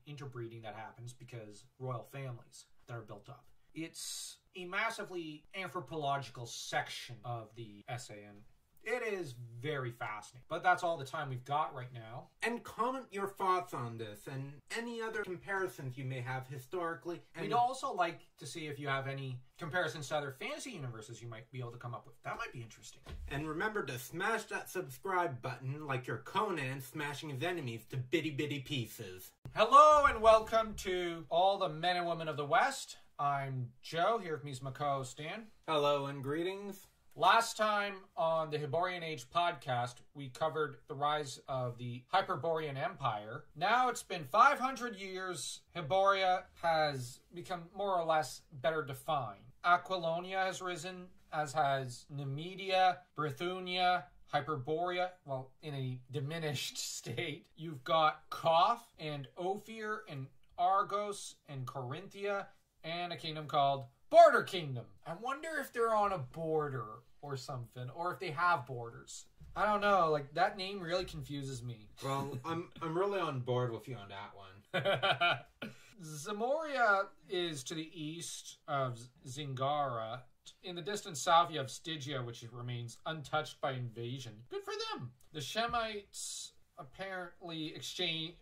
interbreeding that happens because royal families that are built up. It's a massively anthropological section of the essay, and it is very fascinating. But that's all the time we've got right now. And comment your thoughts on this and any other comparisons you may have historically. And we'd also like to see if you have any comparisons to other fantasy universes you might be able to come up with. That might be interesting. And remember to smash that subscribe button like your Conan smashing his enemies to bitty pieces. Hello and welcome to all the men and women of the West. I'm Joe, here with me is my co-host Stan. Hello and greetings. Last time on the Hyborian Age podcast, we covered the rise of the Hyborian Empire. Now it's been 500 years. Hyboria has become more or less better defined. Aquilonia has risen, as has Numidia, Bithynia, Hyperborea, well, in a diminished state. You've got Koth and Ophir and Argos and Corinthia and a kingdom called Border Kingdom. I wonder if they're on a border or something, or if they have borders. I don't know, like, that name really confuses me. Well, I'm really on board with you on that one. Zamoria is to the east of Zingara. In the distant south, you have Stygia, which remains untouched by invasion. Good for them. The Shemites apparently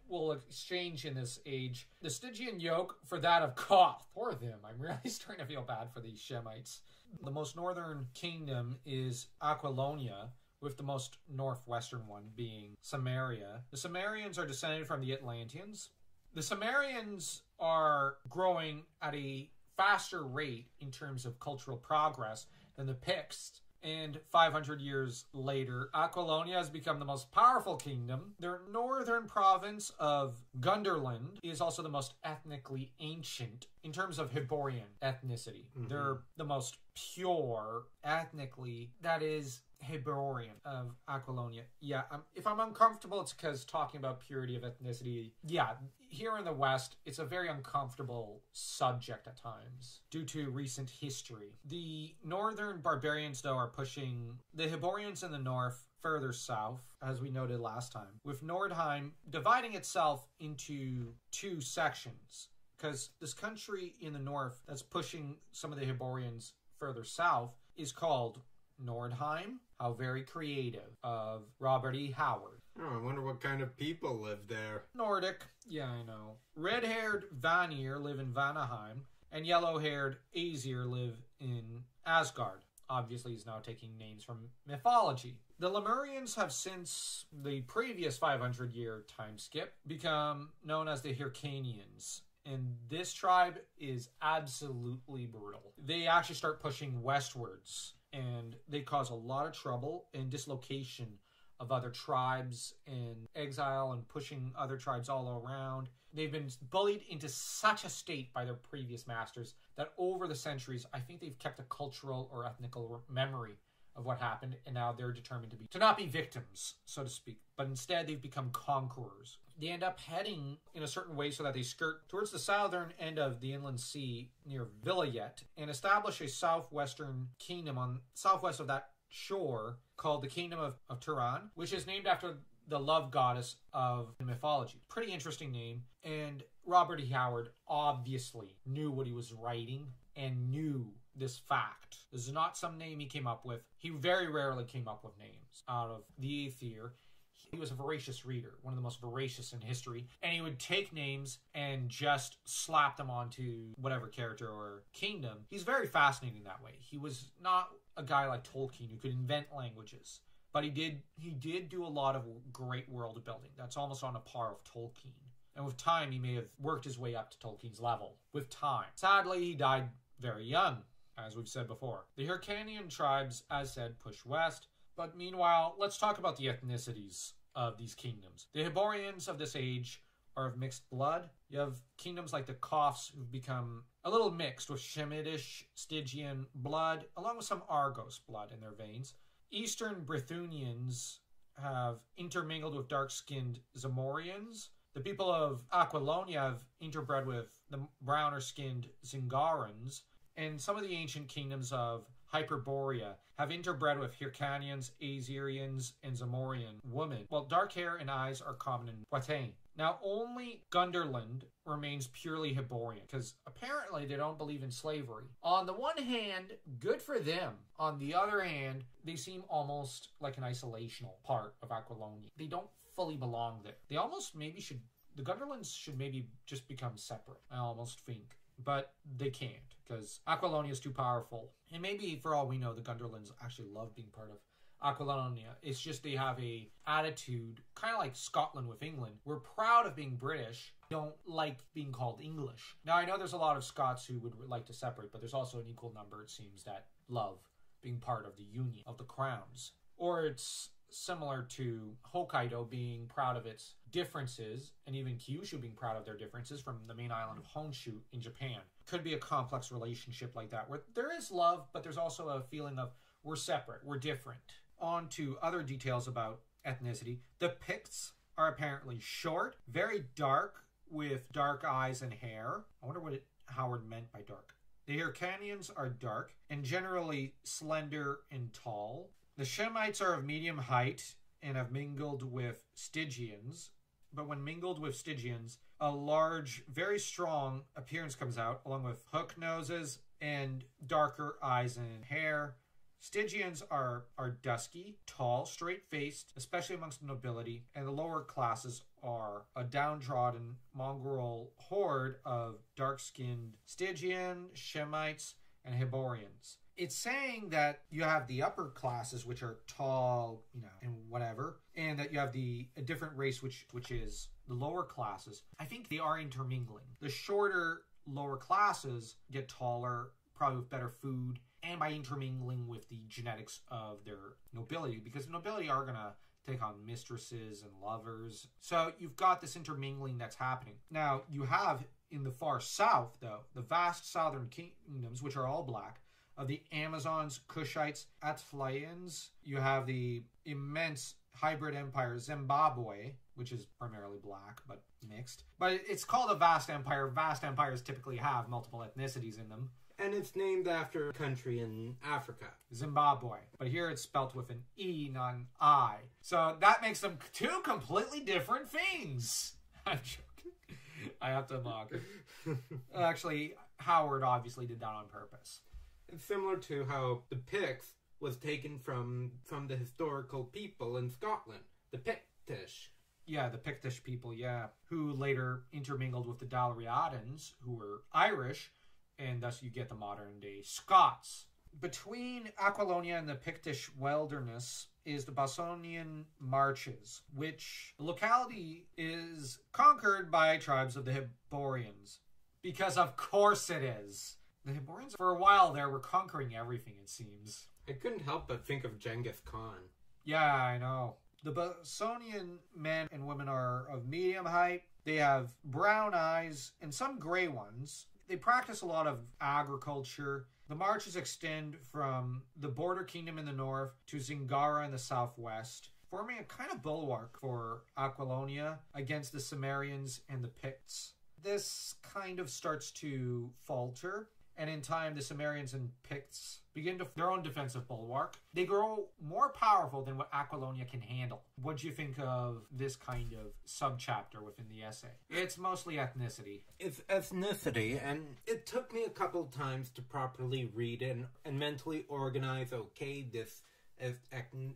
will exchange in this age the Stygian yoke for that of Koth. Poor them. I'm really starting to feel bad for these Shemites. The most northern kingdom is Aquilonia, with the most northwestern one being Samaria. The Samarians are descended from the Atlanteans. The Samarians are growing at a faster rate in terms of cultural progress than the Picts. And 500 years later, Aquilonia has become the most powerful kingdom. Their northern province of Gunderland is also the most ethnically ancient in terms of Hyborian ethnicity. Mm-hmm. They're the most pure ethnically, that is Hyborian of Aquilonia. Yeah, if I'm uncomfortable, it's because talking about purity of ethnicity, yeah, here in the West, it's a very uncomfortable subject at times due to recent history. The northern barbarians, though, are pushing the Hyborians in the north further south, as we noted last time, with Nordheim dividing itself into two sections, because this country in the north that's pushing some of the Hyborians further south is called Nordheim. How very creative of Robert E. Howard. Oh, I wonder what kind of people live there. Nordic. Yeah, I know. Red-haired Vanir live in Vanaheim, and yellow-haired Aesir live in Asgard. Obviously, he's now taking names from mythology. The Lemurians have, since the previous 500-year time skip, become known as the Hyrcanians. And this tribe is absolutely brutal. They actually start pushing westwards, and they cause a lot of trouble and dislocation of other tribes and exile and pushing other tribes all around. They've been bullied into such a state by their previous masters that over the centuries, I think they've kept a cultural or ethnical memory of what happened, and now they're determined to not be victims, so to speak, but instead they've become conquerors. They end up heading in a certain way so that they skirt towards the southern end of the inland sea near Vilayet and establish a southwestern kingdom on southwest of that shore called the Kingdom of Turan, which is named after the love goddess of mythology. Pretty interesting name. And Robert E. Howard obviously knew what he was writing and knew this fact. This is not some name he came up with. He very rarely came up with names out of the Aether. He was a voracious reader, one of the most voracious in history, and he would take names and just slap them onto whatever character or kingdom. He's very fascinating that way. He was not a guy like Tolkien who could invent languages, but he did do a lot of great world building. That's almost on a par of Tolkien. And with time, he may have worked his way up to Tolkien's level. With time. Sadly, he died very young, as we've said before. The Hyrcanian tribes, as said, push west. But meanwhile, let's talk about the ethnicities of these kingdoms. The Hyborians of this age are of mixed blood. You have kingdoms like the Koths who've become a little mixed with Shemitish, Stygian blood, along with some Argos blood in their veins. Eastern Bithynians have intermingled with dark-skinned Zamorians. The people of Aquilonia have interbred with the browner-skinned Zingarans. And some of the ancient kingdoms of Hyperborea have interbred with Hyrcanians, Aesirians, and Zamorian women, while dark hair and eyes are common in Poitou. Now, only Gunderland remains purely Hyborian, because apparently they don't believe in slavery. On the one hand, good for them. On the other hand, they seem almost like an isolational part of Aquilonia. They don't fully belong there. They almost maybe should, the Gunderlands should maybe just become separate, I almost think. But they can't, because Aquilonia is too powerful. And maybe, for all we know, the Gunderlands actually love being part of Aquilonia. It's just they have a attitude, kind of like Scotland with England. We're proud of being British, don't like being called English. Now, I know there's a lot of Scots who would like to separate, but there's also an equal number, it seems, that love being part of the Union of the Crowns. Or it's similar to Hokkaido being proud of its differences, and even Kyushu being proud of their differences from the main island of Honshu in Japan. Could be a complex relationship like that, where there is love, but there's also a feeling of we're separate, we're different. On to other details about ethnicity. The Picts are apparently short, very dark, with dark eyes and hair. I wonder what Howard meant by dark. The Hyrcanians are dark and generally slender and tall. The Shemites are of medium height and have mingled with Stygians. But when mingled with Stygians, a large, very strong appearance comes out, along with hook noses and darker eyes and hair. Stygians are dusky, tall, straight-faced, especially amongst the nobility, and the lower classes are a downtrodden mongrel horde of dark-skinned Stygian, Shemites, and Hyborians. It's saying that you have the upper classes, which are tall, and whatever, and that you have a different race, which is the lower classes. I think they are intermingling. The shorter lower classes get taller, probably with better food, and by intermingling with the genetics of their nobility, because the nobility are going to take on mistresses and lovers. So you've got this intermingling that's happening. Now, you have in the far south, though, the vast southern kingdoms, which are all black, of the Amazons, Kushites, Atflayans. You have the immense hybrid empire Zimbabwe, which is primarily black, but mixed. But it's called a vast empire. Vast empires typically have multiple ethnicities in them. And it's named after a country in Africa. Zimbabwe. But here it's spelt with an E, not an I. So that makes them two completely different things. I'm joking. I have to mock it. Actually, Howard obviously did that on purpose. It's similar to how the Picts was taken from the historical people in Scotland. The Pictish. Yeah, the Pictish people, yeah. Who later intermingled with the Dalriadans, who were Irish, and thus you get the modern-day Scots. Between Aquilonia and the Pictish wilderness is the Bosonian Marches, which the locality is conquered by tribes of the Hyborians. Because of course it is. The Hyborians, for a while there, were conquering everything, it seems. I couldn't help but think of Genghis Khan. Yeah, I know. The Bosonian men and women are of medium height. They have brown eyes and some gray ones. They practice a lot of agriculture. The marches extend from the border kingdom in the north to Zingara in the southwest, forming a kind of bulwark for Aquilonia against the Cimmerians and the Picts. This kind of starts to falter, and in time the Cimmerians and Picts begin their own defensive bulwark. They grow more powerful than what Aquilonia can handle. What do you think of this kind of subchapter within the essay? It's mostly ethnicity. It's ethnicity, and it took me a couple times to properly read it and mentally organize, okay, this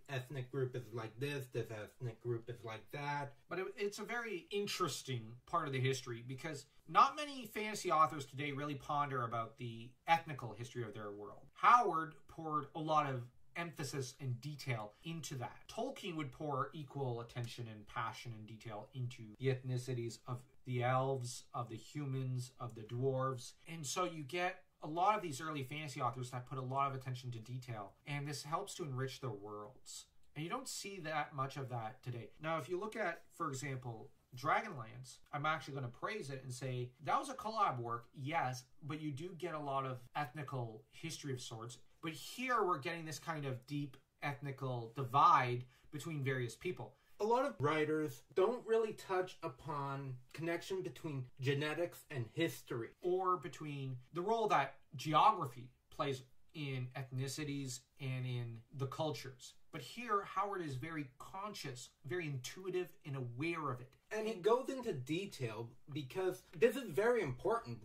ethnic group is like this ethnic group is like that. But it's a very interesting part of the history, because not many fantasy authors today really ponder about the ethnical history of their world. Howard poured a lot of emphasis and detail into that. Tolkien would pour equal attention and passion and detail into the ethnicities of the elves, of the humans, of the dwarves. And so you get a lot of these early fantasy authors that put a lot of attention to detail, and this helps to enrich their worlds. And you don't see that much of that today. Now, if you look at, for example, Dragonlance, I'm actually going to praise it and say that was a collab work, yes, but you do get a lot of ethnical history of sorts. But here we're getting this kind of deep ethnical divide between various people. A lot of writers don't really touch upon connection between genetics and history. Or between the role that geography plays in ethnicities and in the cultures. But here, Howard is very conscious, very intuitive, and aware of it. And he goes into detail because this is very important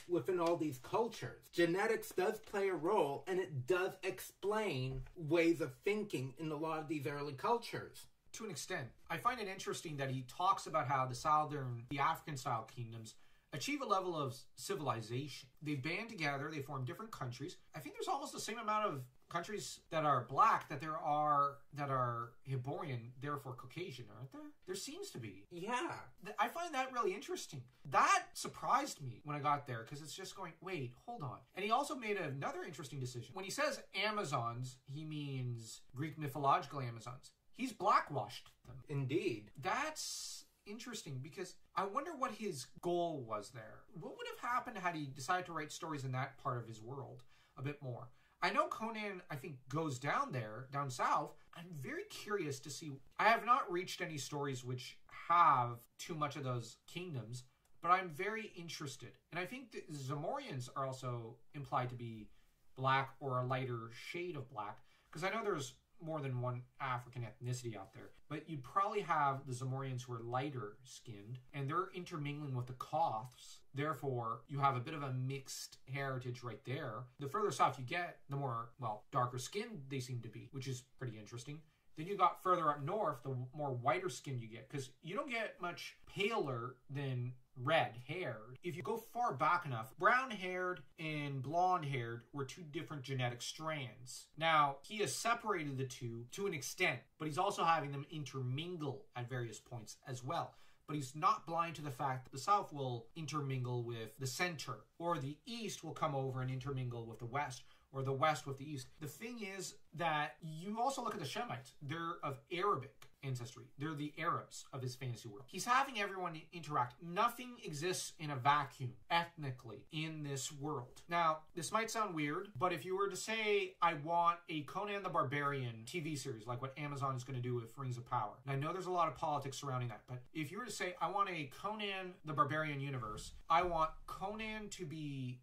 within all these cultures. Genetics does play a role, and it does explain ways of thinking in a lot of these early cultures. To an extent. I find it interesting that he talks about how the African-style kingdoms achieve a level of civilization. They band together, they form different countries. I think there's almost the same amount of countries that are black that there are that are Hyborian, therefore Caucasian, aren't there? There seems to be. Yeah. I find that really interesting. That surprised me when I got there, because it's just going, wait, hold on. And he also made another interesting decision. When he says Amazons, he means Greek mythological Amazons. He's blackwashed them. Indeed. That's interesting, because I wonder what his goal was there. What would have happened had he decided to write stories in that part of his world a bit more? I know Conan, I think, goes down there, down south. I'm very curious to see. I have not reached any stories which have too much of those kingdoms, but I'm very interested. And I think the Zamorians are also implied to be black or a lighter shade of black, because I know there's more than one African ethnicity out there, but you'd probably have the Zamorians who are lighter skinned, and they're intermingling with the Goths. Therefore, you have a bit of a mixed heritage right there. The further south you get, the more, well, darker skinned they seem to be, which is pretty interesting. Then you got further up north, the more whiter skinned you get, because you don't get much paler than red-haired. If you go far back enough, brown-haired and blonde-haired were two different genetic strands. Now, he has separated the two to an extent, but he's also having them intermingle at various points as well. But he's not blind to the fact that the South will intermingle with the center, or the East will come over and intermingle with the West, or the West with the East. The thing is that you also look at the Shemites. They're of Arabic ancestry. They're the Arabs of his fantasy world. He's having everyone interact. Nothing exists in a vacuum, ethnically, in this world. Now, this might sound weird, but if you were to say, I want a Conan the Barbarian TV series, like what Amazon is going to do with Rings of Power. And I know there's a lot of politics surrounding that, but if you were to say, I want a Conan the Barbarian universe, I want Conan to be,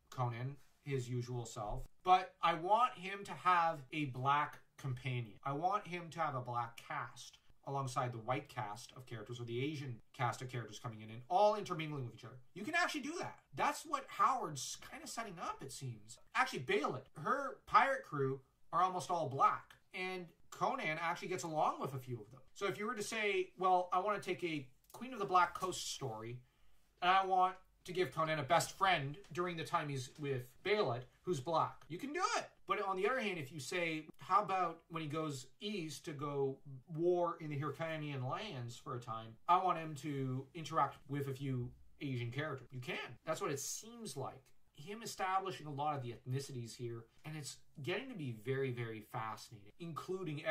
Conan, his usual self, but I want him to have a black companion. I want him to have a black cast alongside the white cast of characters, or the Asian cast of characters coming in and all intermingling with each other. You can actually do that. That's what Howard's kind of setting up, it seems. Actually, Baalot, her pirate crew are almost all black, and Conan actually gets along with a few of them. So if you were to say, well, I want to take a Queen of the Black Coast story, and I want to give Conan a best friend during the time he's with Baalot, who's black. You can do it. But on the other hand, if you say, how about when he goes east to go war in the Hyrcanian lands for a time, I want him to interact with a few Asian characters. You can. That's what it seems like. Him establishing a lot of the ethnicities here, and it's getting to be very, very fascinating, including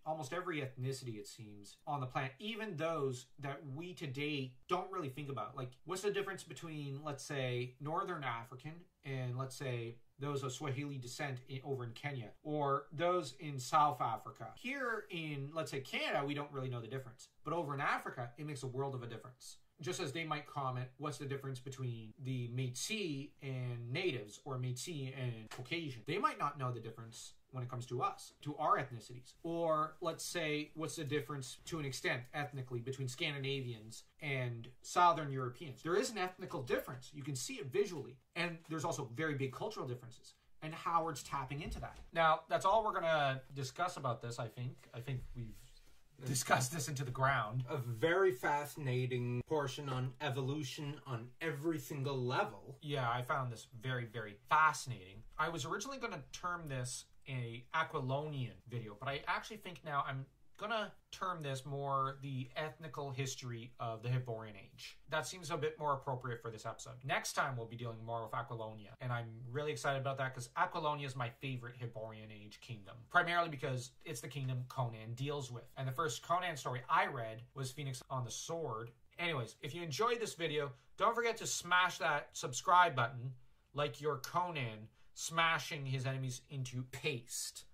almost every ethnicity, it seems, on the planet, even those that we today don't really think about. Like, what's the difference between, let's say, Northern African and, let's say, those of Swahili descent over in Kenya, or those in South Africa? Here in, let's say, Canada, we don't really know the difference. But over in Africa, it makes a world of a difference. Just as they might comment, what's the difference between the Métis and natives, or Métis and Caucasian? They might not know the difference when it comes to us, to our ethnicities. Or let's say, what's the difference, to an extent, ethnically, between Scandinavians and Southern Europeans? There is an ethnical difference. You can see it visually. And there's also very big cultural differences. And Howard's tapping into that. Now, that's all we're going to discuss about this, I think. I think we've discuss this into the ground. A very fascinating portion on evolution on every single level. Yeah, I found this very, very fascinating. I was originally going to term this a Aquilonian video, but I actually think now I'm going to term this more the ethnical history of the Hyborian Age. That seems a bit more appropriate for this episode. Next time we'll be dealing more with Aquilonia, and I'm really excited about that because Aquilonia is my favorite Hyborian Age kingdom, primarily because it's the kingdom Conan deals with. And the first Conan story I read was Phoenix on the Sword. Anyways, if you enjoyed this video, don't forget to smash that subscribe button like you're Conan smashing his enemies into paste.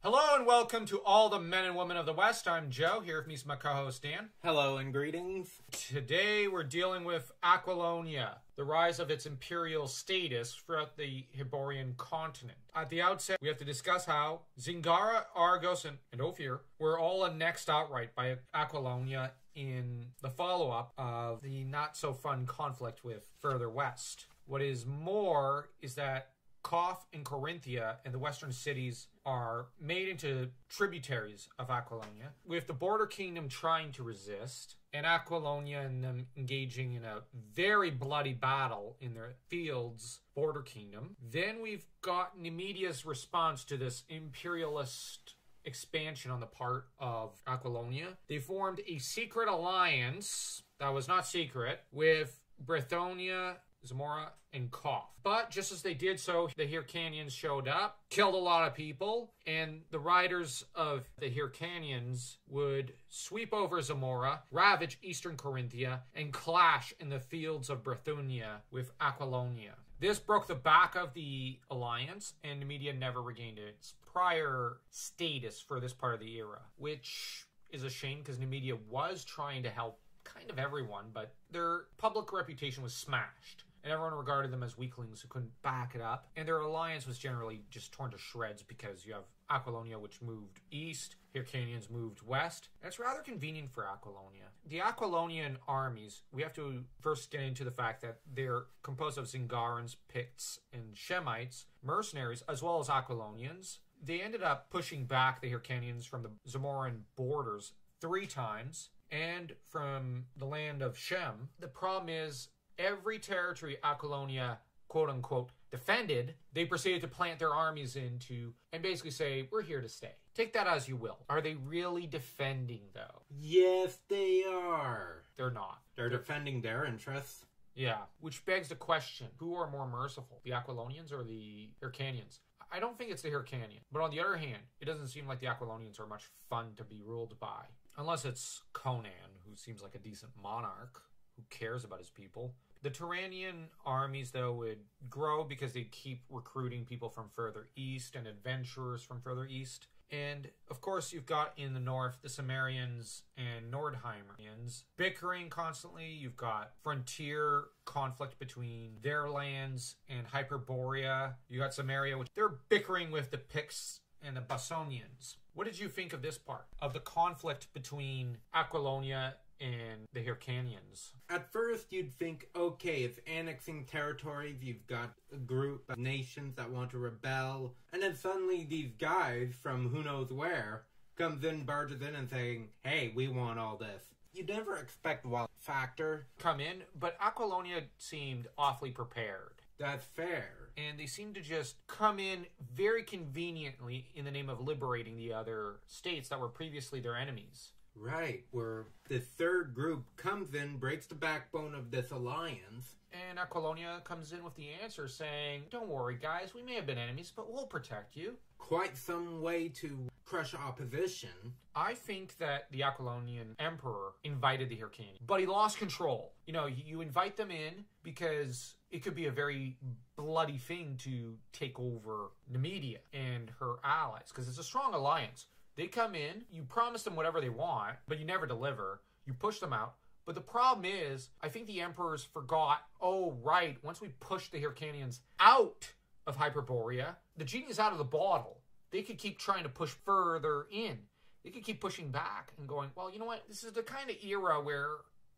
Hello and welcome to all the men and women of the West. I'm Joe, here with me is my co-host Dan. Hello and greetings. Today we're dealing with Aquilonia, the rise of its imperial status throughout the Hyborian continent. At the outset, we have to discuss how Zingara, Argos, and Ophir were all annexed outright by Aquilonia in the follow-up of the not-so-fun conflict with further west. What is more is that Koth and Corinthia and the western cities are made into tributaries of Aquilonia, with the border kingdom trying to resist, and Aquilonia and them engaging in a very bloody battle in their fields border kingdom. Then we've got Nemedia's response to this imperialist expansion on the part of Aquilonia. They formed a secret alliance that was not secret with Brithonia, Zamora, and Koth. But just as they did so, the Hyrcanians showed up, killed a lot of people, and the riders of the Hyrcanians would sweep over Zamora, ravage eastern Corinthia, and clash in the fields of Brithonia with Aquilonia. This broke the back of the alliance, and Nemedia never regained its prior status for this part of the era, which is a shame because Nemedia was trying to help kind of everyone, but their public reputation was smashed, and everyone regarded them as weaklings who couldn't back it up, and their alliance was generally just torn to shreds because you have Aquilonia, which moved east, Hyrcanians moved west, and it's rather convenient for Aquilonia. The Aquilonian armies, we have to first get into the fact that they're composed of Zingarans, Picts, and Shemites, mercenaries, as well as Aquilonians. They ended up pushing back the Hyrcanians from the Zamoran borders 3 times, and from the land of Shem. The problem is, every territory Aquilonia, quote-unquote, defended, they proceeded to plant their armies into and basically say, we're here to stay. Take that as you will. Are they really defending, though? Yes, they are. They're not. They're defending their interests. Yeah, which begs the question, who are more merciful, the Aquilonians or the Hyrcanians? I don't think it's the Hyrcanian. But on the other hand, it doesn't seem like the Aquilonians are much fun to be ruled by. Unless it's Conan, who seems like a decent monarch, who cares about his people. The Turanian armies, though, would grow because they keep recruiting people from further east and adventurers from further east. And, of course, you've got in the north the Cimmerians and Nordheimerians bickering constantly. You've got frontier conflict between their lands and Hyperborea. You got Cimmeria, which they're bickering with the Picts and the Basonians. What did you think of this part of the conflict between Aquilonia and the Hyrcanians? At first, you'd think, okay, it's annexing territories, you've got a group of nations that want to rebel, and then suddenly these guys from who knows where comes in, barges in, and saying, hey, we want all this. You never expect Wild Factor come in, but Aquilonia seemed awfully prepared. That's fair. And they seem to just come in very conveniently in the name of liberating the other states that were previously their enemies. Right, where the third group comes in, breaks the backbone of this alliance. And Aquilonia comes in with the answer saying, don't worry guys, we may have been enemies, but we'll protect you. Quite some way to crush opposition. I think that the Aquilonian emperor invited the Hyrcanians, but he lost control. You know, you invite them in because it could be a very bloody thing to take over Nemedia and her allies, because it's a strong alliance. They come in, you promise them whatever they want, but you never deliver. You push them out. But the problem is, I think the emperors forgot, oh, right, once we push the Hyrcanians out of Hyperborea, the genie's out of the bottle. They could keep trying to push further in. They could keep pushing back and going, well, you know what? This is the kind of era where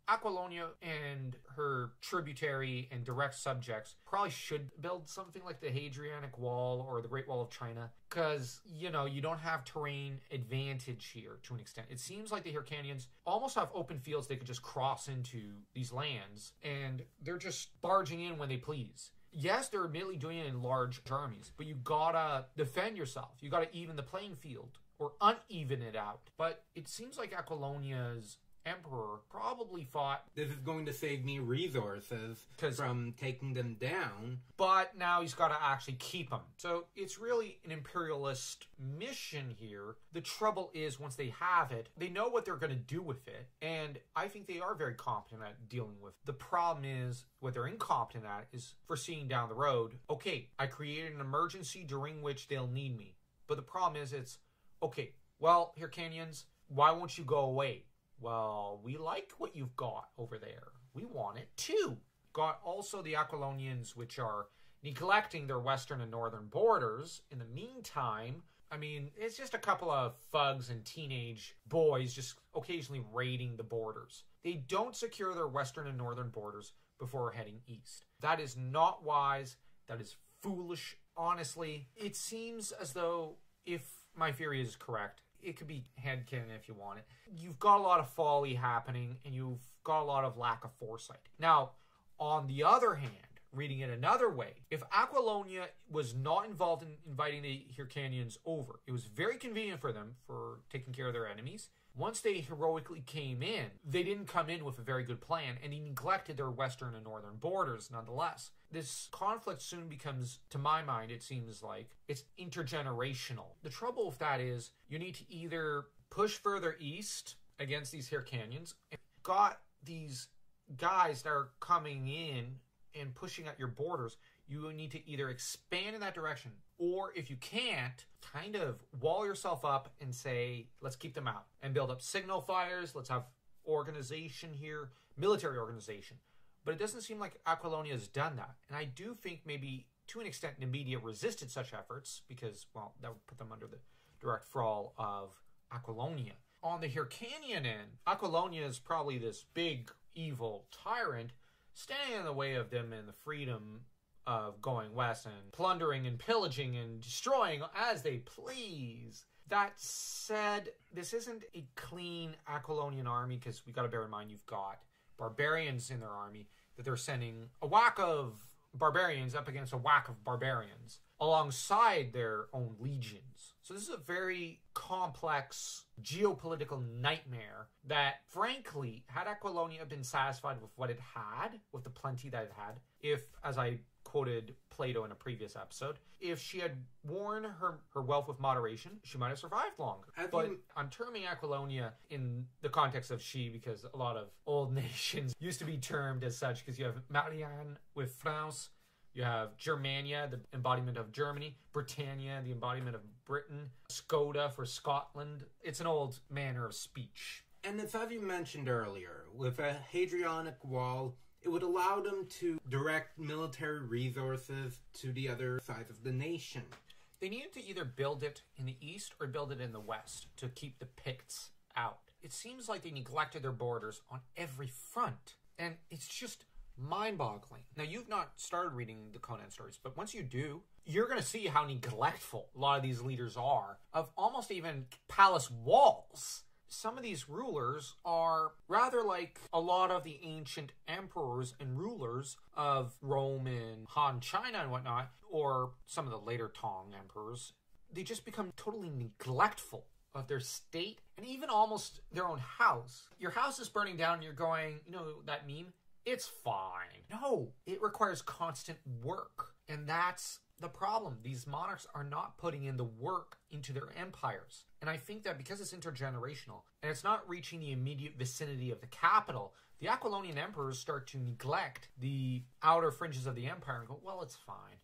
Aquilonia and her tributary and direct subjects probably should build something like the Hadrianic Wall or the Great Wall of China, because, you know, you don't have terrain advantage here to an extent. It seems like the Hyrcanians almost have open fields they could just cross into these lands, and they're just barging in when they please. Yes, they're admittedly doing it in large armies, but you gotta defend yourself. You gotta even the playing field or uneven it out. But it seems like Aquilonia's emperor probably thought, this is going to save me resources from taking them down. But now he's got to actually keep them. So it's really an imperialist mission here. The trouble is, once they have it, they know what they're going to do with it. And I think they are very competent at dealing with it. The problem is, what they're incompetent at is foreseeing down the road, okay, I created an emergency during which they'll need me. But the problem is, it's, okay, well, Hyrcanians, why won't you go away? Well, we like what you've got over there. We want it too. Got also the Aquilonians, which are neglecting their western and northern borders. In the meantime, I mean, it's just a couple of thugs and teenage boys just occasionally raiding the borders. They don't secure their western and northern borders before heading east. That is not wise. That is foolish. honestly, it seems as though, if my theory is correct, it could be headcanon if you want it, you've got a lot of folly happening, and you've got a lot of lack of foresight. Now, on the other hand, reading it another way, if Aquilonia was not involved in inviting the Hyrcanians over, it was very convenient for them for taking care of their enemies. Once they heroically came in, they didn't come in with a very good plan, and he neglected their western and northern borders nonetheless. This conflict soon becomes, to my mind, it seems like, it's intergenerational. The trouble with that is, you need to either push further east against these Hyrcanians, and got these guys that are coming in and pushing at your borders, you need to either expand in that direction, or if you can't, kind of wall yourself up and say, let's keep them out and build up signal fires. Let's have organization here, military organization. But it doesn't seem like Aquilonia has done that. And I do think maybe to an extent Numidia resisted such efforts because, well, that would put them under the direct thrall of Aquilonia. On the Hyrcanian end, Aquilonia is probably this big evil tyrant standing in the way of them and the freedom of going west and plundering and pillaging and destroying as they please. That said, this isn't a clean Aquilonian army, because we got to bear in mind you've got barbarians in their army, that they're sending a whack of barbarians up against a whack of barbarians alongside their own legions. So this is a very complex geopolitical nightmare that, frankly, had Aquilonia been satisfied with what it had, with the plenty that it had, if, as I quoted Plato in a previous episode, if she had worn her wealth with moderation, she might have survived longer. But I'm terming Aquilonia in the context of she because a lot of old nations used to be termed as such, because you have Marianne with France, you have Germania, the embodiment of Germany, Britannia, the embodiment of Britain, Skoda for Scotland. It's an old manner of speech. And it's as you mentioned earlier, with a Hadrianic wall, it would allow them to direct military resources to the other side of the nation. They needed to either build it in the east or build it in the west to keep the Picts out. It seems like they neglected their borders on every front, and it's just mind-boggling. Now, you've not started reading the Conan stories, but once you do, you're going to see how neglectful a lot of these leaders are of almost even palace walls. Some of these rulers are rather like a lot of the ancient emperors and rulers of Rome and Han China and whatnot, or some of the later Tang emperors. They just become totally neglectful of their state and even almost their own house. Your house is burning down and you're going, you know that meme? It's fine. No, it requires constant work. And that's the problem. These monarchs are not putting in the work into their empires. And I think that because it's intergenerational and it's not reaching the immediate vicinity of the capital, the Aquilonian emperors start to neglect the outer fringes of the empire and go, well, it's fine.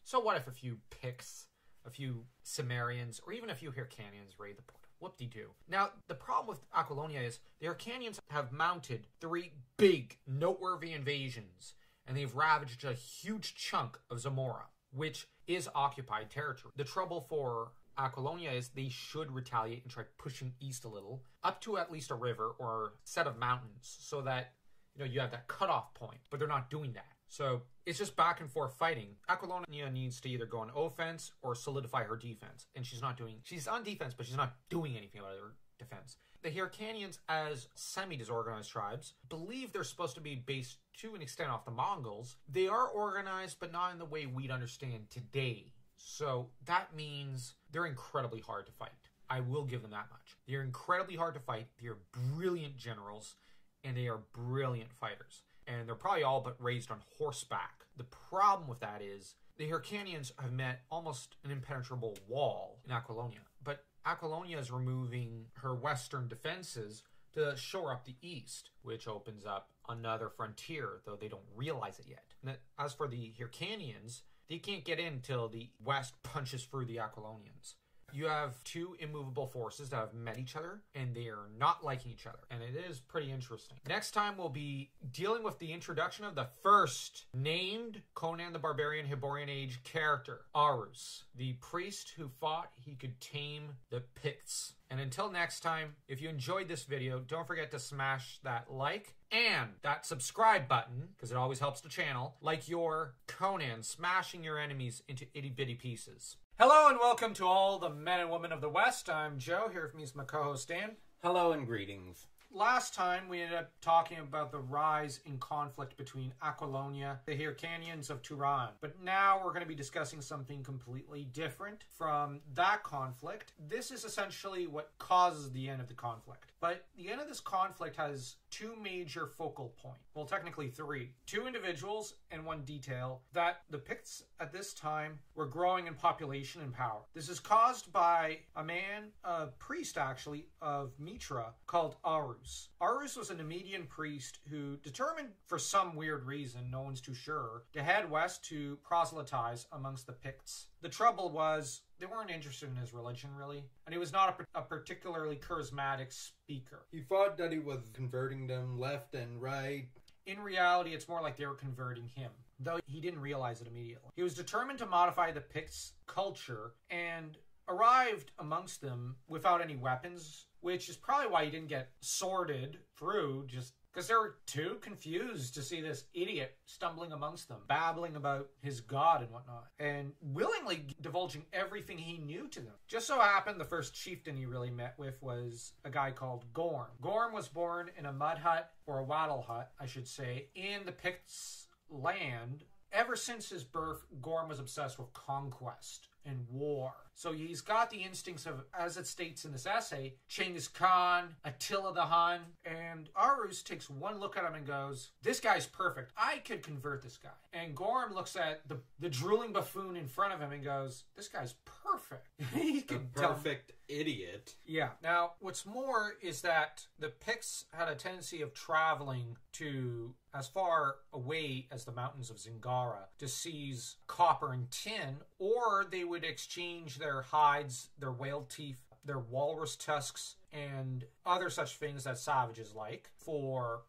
So what if a few Picts, a few Cimmerians, or even a few Hyrcanians raid the port? Whoop-de-doo. Now, the problem with Aquilonia is the Hyrcanians have mounted 3 big, noteworthy invasions, and they've ravaged a huge chunk of Zamora, which is occupied territory. The trouble for Aquilonia is they should retaliate and try pushing east a little, up to at least a river or a set of mountains, so that you have that cutoff point, but they're not doing that. So it's just back and forth fighting. Aquilonia needs to either go on offense or solidify her defense, and she's on defense, but she's not doing anything about her defense. The Hyrcanians, as semi-disorganized tribes, believe they're supposed to be based to an extent off the Mongols. They are organized, but not in the way we'd understand today. So that means they're incredibly hard to fight. I will give them that much. They're incredibly hard to fight. They're brilliant generals, and they are brilliant fighters. And they're probably all but raised on horseback. The problem with that is the Hyrcanians have met almost an impenetrable wall in Aquilonia. But Aquilonia is removing her western defenses to shore up the east, which opens up another frontier, though they don't realize it yet. And as for the Hyrcanians, they can't get in till the west punches through the Aquilonians. you have two immovable forces that have met each other, and they are not liking each other. And it is pretty interesting. Next time, we'll be dealing with the introduction of the first named Conan the Barbarian Hyborian Age character, Arus, the priest who thought he could tame the Picts. And until next time, if you enjoyed this video, don't forget to smash that like and that subscribe button, because it always helps the channel, like your Conan smashing your enemies into itty-bitty pieces. Hello and welcome to all the men and women of the West. I'm Joe, here with me is my co-host Dan. Hello and greetings. Last time, we ended up talking about the rise in conflict between Aquilonia, the Hyrcanians of Turan. But now we're going to be discussing something completely different from that conflict. This is essentially what causes the end of the conflict. But the end of this conflict has two major focal points. Well, technically three. Two individuals and one detail, that the Picts at this time were growing in population and power. This is caused by a man, a priest actually, of Mitra called Arus. Arus was a Nemedian priest who determined, for some weird reason, no one's too sure, to head west to proselytize amongst the Picts. The trouble was, they weren't interested in his religion, really, and he was not a particularly charismatic speaker. He thought that he was converting them left and right. In reality, it's more like they were converting him, though he didn't realize it immediately. He was determined to modify the Picts' culture and arrived amongst them without any weapons, which is probably why he didn't get sorted through, just because they were too confused to see this idiot stumbling amongst them, babbling about his god and whatnot, and willingly divulging everything he knew to them. Just so happened the first chieftain he really met with was a guy called Gorm. Gorm was born in a mud hut, or a wattle hut, I should say, in the Picts' land. Ever since his birth, Gorm was obsessed with conquest and war. So he's got the instincts of, as it states in this essay, Genghis Khan, Attila the Hun, and Arus takes one look at him and goes, this guy's perfect. I could convert this guy. And Gorm looks at the drooling buffoon in front of him and goes, this guy's perfect. He could perfect idiot. Yeah. Now, what's more is that the Picts had a tendency of traveling to as far away as the mountains of Zingara to seize copper and tin, or they would exchange their hides, their whale teeth, their walrus tusks, and other such things that savages like for,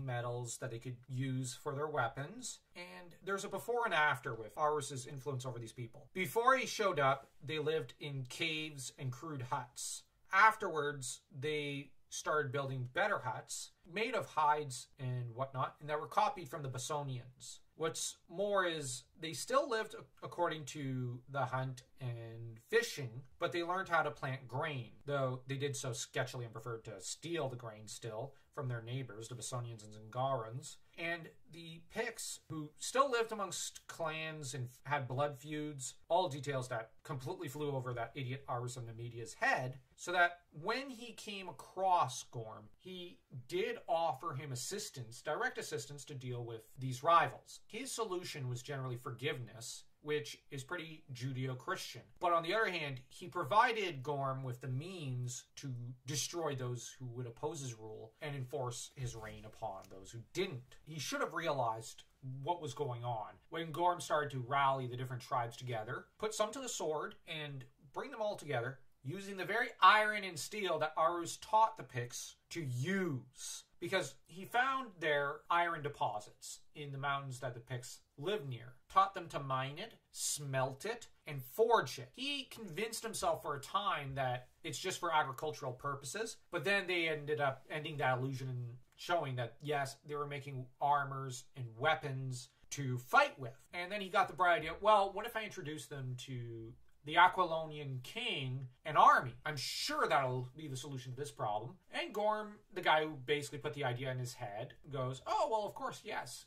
metals that they could use for their weapons. And there's a before and after with Arus's influence over these people. Before he showed up, they lived in caves and crude huts. Afterwards, they started building better huts made of hides and whatnot, and that were copied from the Bosonians. What's more is they still lived according to the hunt and fishing, but they learned how to plant grain, though they did so sketchily and preferred to steal the grain still from their neighbors, the Bosonians and Zingarans. And the Picts, who still lived amongst clans and had blood feuds, all details that completely flew over that idiot Arus of Nemedia's head, so that when he came across Gorm, he did offer him assistance, direct assistance, to deal with these rivals. His solution was generally forgiveness, which is pretty Judeo-Christian. But on the other hand, he provided Gorm with the means to destroy those who would oppose his rule and enforce his reign upon those who didn't. He should have realized what was going on when Gorm started to rally the different tribes together, put some to the sword, and bring them all together, using the very iron and steel that Arus taught the Picts to use. Because he found their iron deposits in the mountains that the Picts lived near, taught them to mine it, smelt it, and forge it. He convinced himself for a time that it's just for agricultural purposes, but then they ended up ending that illusion and showing that, yes, they were making armors and weapons to fight with. And then he got the bright idea, well, what if I introduce them to the Aquilonian king and army? I'm sure that'll be the solution to this problem. And Gorm, the guy who basically put the idea in his head, goes, oh, well, of course, yes.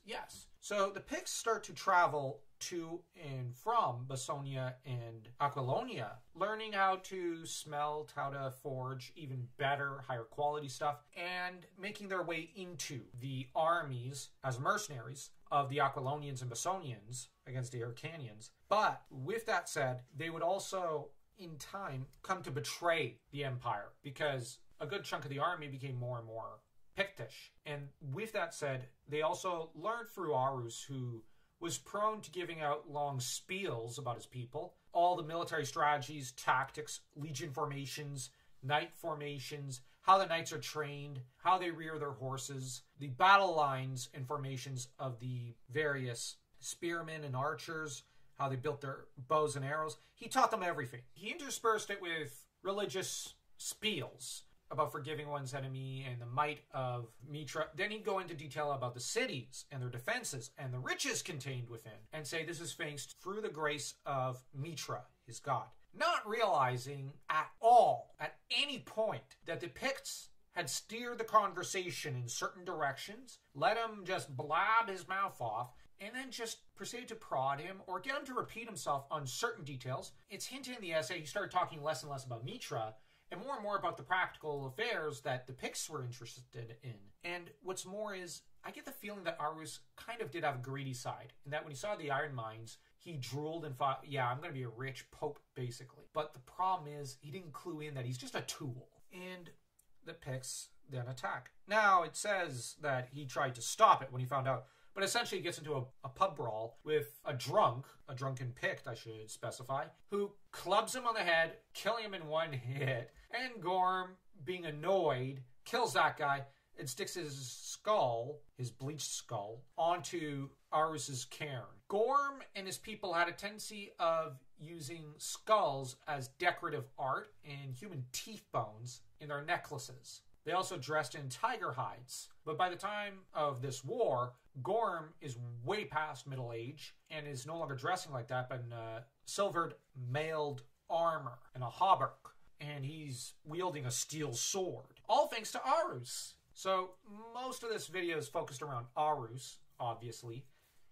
So the Picts start to travel to and from Bosonia and Aquilonia, learning how to smelt, how to forge even better, higher quality stuff, and making their way into the armies as mercenaries of the Aquilonians and Bosonians against the Hyrcanians. But with that said, they would also, in time, come to betray the empire, because a good chunk of the army became more and more Pictish. And with that said, they also learned through Arus, who was prone to giving out long spiels about his people, all the military strategies, tactics, legion formations, knight formations, how the knights are trained, how they rear their horses, the battle lines and formations of the various spearmen and archers, how they built their bows and arrows. He taught them everything. He interspersed it with religious spiels about forgiving one's enemy and the might of Mitra. Then he'd go into detail about the cities and their defenses and the riches contained within, and say this is thanks through the grace of Mitra, his god. Not realizing at all, at any point, that the Picts had steered the conversation in certain directions, let him just blab his mouth off, and then just proceeded to prod him or get him to repeat himself on certain details. It's hinted in the essay he started talking less and less about Mitra and more about the practical affairs that the Picts were interested in. And what's more is, I get the feeling that Arus kind of did have a greedy side, and that when he saw the iron mines, he drooled and thought, yeah, I'm going to be a rich pope, basically. But the problem is, he didn't clue in that he's just a tool. And the Picts then attack. Now, it says that he tried to stop it when he found out, but essentially he gets into a pub brawl with a drunken Pict, I should specify, who clubs him on the head, killing him in one hit. And Gorm, being annoyed, kills that guy and sticks his skull, his bleached skull, onto Arus's cairn. Gorm and his people had a tendency of using skulls as decorative art and human teeth bones in their necklaces. They also dressed in tiger hides. But by the time of this war, Gorm is way past middle age and is no longer dressing like that, but in silvered mailed armor and a hauberk. And he's wielding a steel sword. All thanks to Arus. So most of this video is focused around Arus, obviously.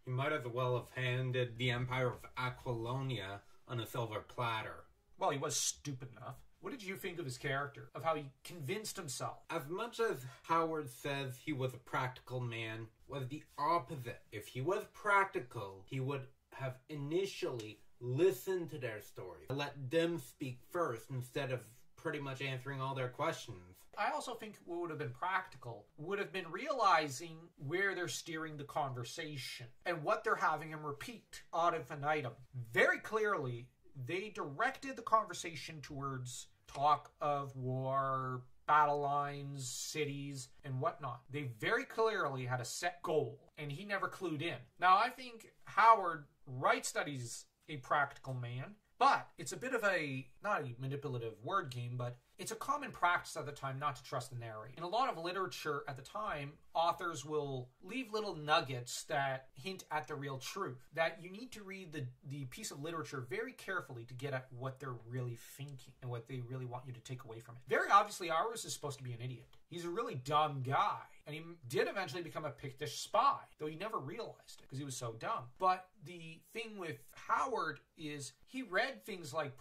He might as well have handed the Empire of Aquilonia on a silver platter. Well, he was stupid enough. What did you think of his character? Of how he convinced himself? As much as Howard says he was a practical man, was the opposite. If he was practical, he would have initially listened to their story. Let them speak first instead of pretty much answering all their questions. I also think what would have been practical would have been realizing where they're steering the conversation and what they're having him repeat ad infinitum. Very clearly, they directed the conversation towards talk of war, battle lines, cities, and whatnot. They very clearly had a set goal, and he never clued in. Now, I think Howard writes that he's a practical man, but it's a bit of a, not a manipulative word game, but it's a common practice at the time not to trust the narrator. In a lot of literature at the time, authors will leave little nuggets that hint at the real truth. That you need to read the piece of literature very carefully to get at what they're really thinking and what they really want you to take away from it. Very obviously, Arus is supposed to be an idiot. He's a really dumb guy. And he did eventually become a Pictish spy, though he never realized it because he was so dumb. But the thing with Howard is he read things like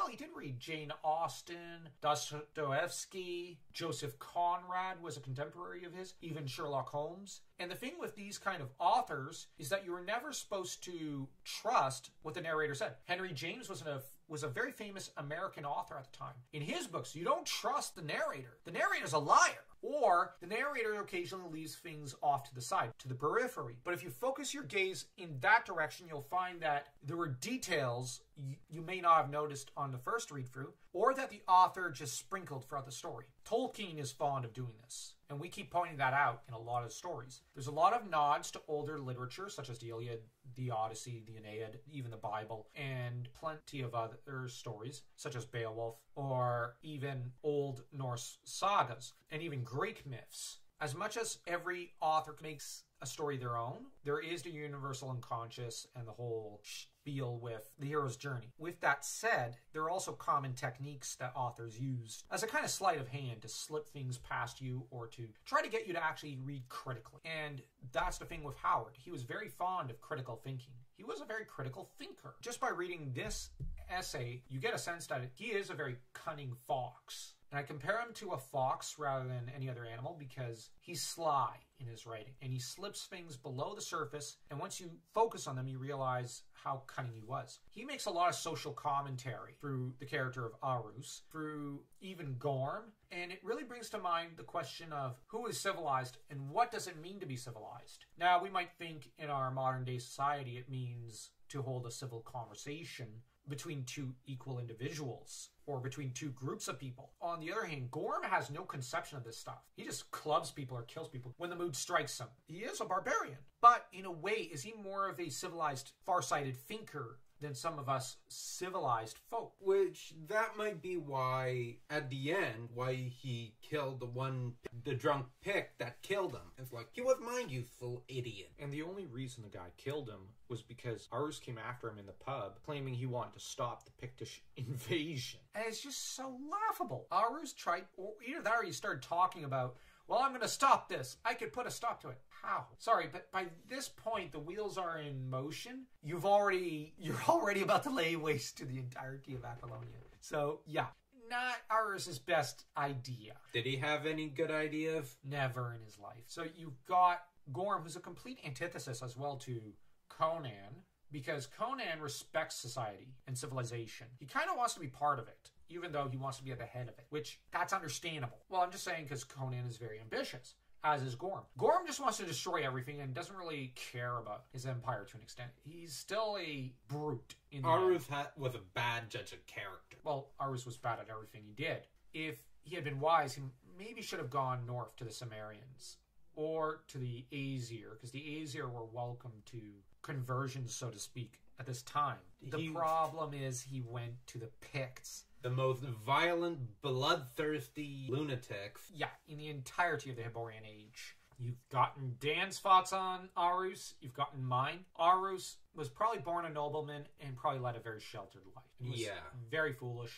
he did read Jane Austen, Dostoevsky, Joseph Conrad was a contemporary of his, even Sherlock Holmes. And the thing with these kind of authors is that you were never supposed to trust what the narrator said. Henry James was a very famous American author at the time. In his books, you don't trust the narrator. The narrator's a liar. Or the narrator occasionally leaves things off to the side, to the periphery. But if you focus your gaze in that direction, you'll find that there were details you may not have noticed on the first read-through, or that the author just sprinkled throughout the story. Tolkien is fond of doing this, and we keep pointing that out in a lot of stories. There's a lot of nods to older literature, such as the Iliad, the Odyssey, the Aeneid, even the Bible, and plenty of other stories, such as Beowulf, or even Old Norse sagas, and even Greek myths. As much as every author makes a story their own, there is the universal unconscious and the whole spiel with the hero's journey. With that said, there are also common techniques that authors use as a kind of sleight of hand to slip things past you or to try to get you to actually read critically. And that's the thing with Howard. He was very fond of critical thinking. He was a very critical thinker. Just by reading this essay, you get a sense that he is a very cunning fox. And I compare him to a fox rather than any other animal because he's sly in his writing. And he slips things below the surface. And once you focus on them, you realize how cunning he was. He makes a lot of social commentary through the character of Arus, through even Gorm. And it really brings to mind the question of who is civilized and what does it mean to be civilized? Now, we might think in our modern day society it means to hold a civil conversation. between two equal individuals or between two groups of people. On the other hand, Gorm has no conception of this stuff. He just clubs people or kills people when the mood strikes him. He is a barbarian. But in a way, is he more of a civilized, far-sighted thinker than some of us civilized folk? Which, that might be why, at the end, why he killed the drunk pick that killed him. It's like, he was my youthful idiot. And the only reason the guy killed him was because Arus came after him in the pub, claiming he wanted to stop the Pictish invasion. And it's just so laughable. Arus tried, or either that or he started talking about, well, I'm going to stop this. I could put a stop to it. How? Sorry, but by this point, the wheels are in motion. You're already about to lay waste to the entirety of Aquilonia. So, yeah, not Arus's best idea. Did he have any good ideas? Never in his life. So you've got Gorm, who's a complete antithesis as well to Conan, because Conan respects society and civilization. He kind of wants to be part of it, even though he wants to be at the head of it, which, that's understandable. Well, I'm just saying because Conan is very ambitious, as is Gorm. Gorm just wants to destroy everything and doesn't really care about his empire to an extent. He's still a brute. Arus was a bad judge of character. Well, Arus was bad at everything he did. If he had been wise, he maybe should have gone north to the Cimmerians or to the Aesir, because the Aesir were welcome to conversions, so to speak, at this time. The problem is he went to the Picts. The most violent, bloodthirsty lunatics. Yeah, in the entirety of the Hyborian Age. You've gotten Dan's thoughts on Arus. You've gotten mine. Arus was probably born a nobleman and probably led a very sheltered life. He was very foolish.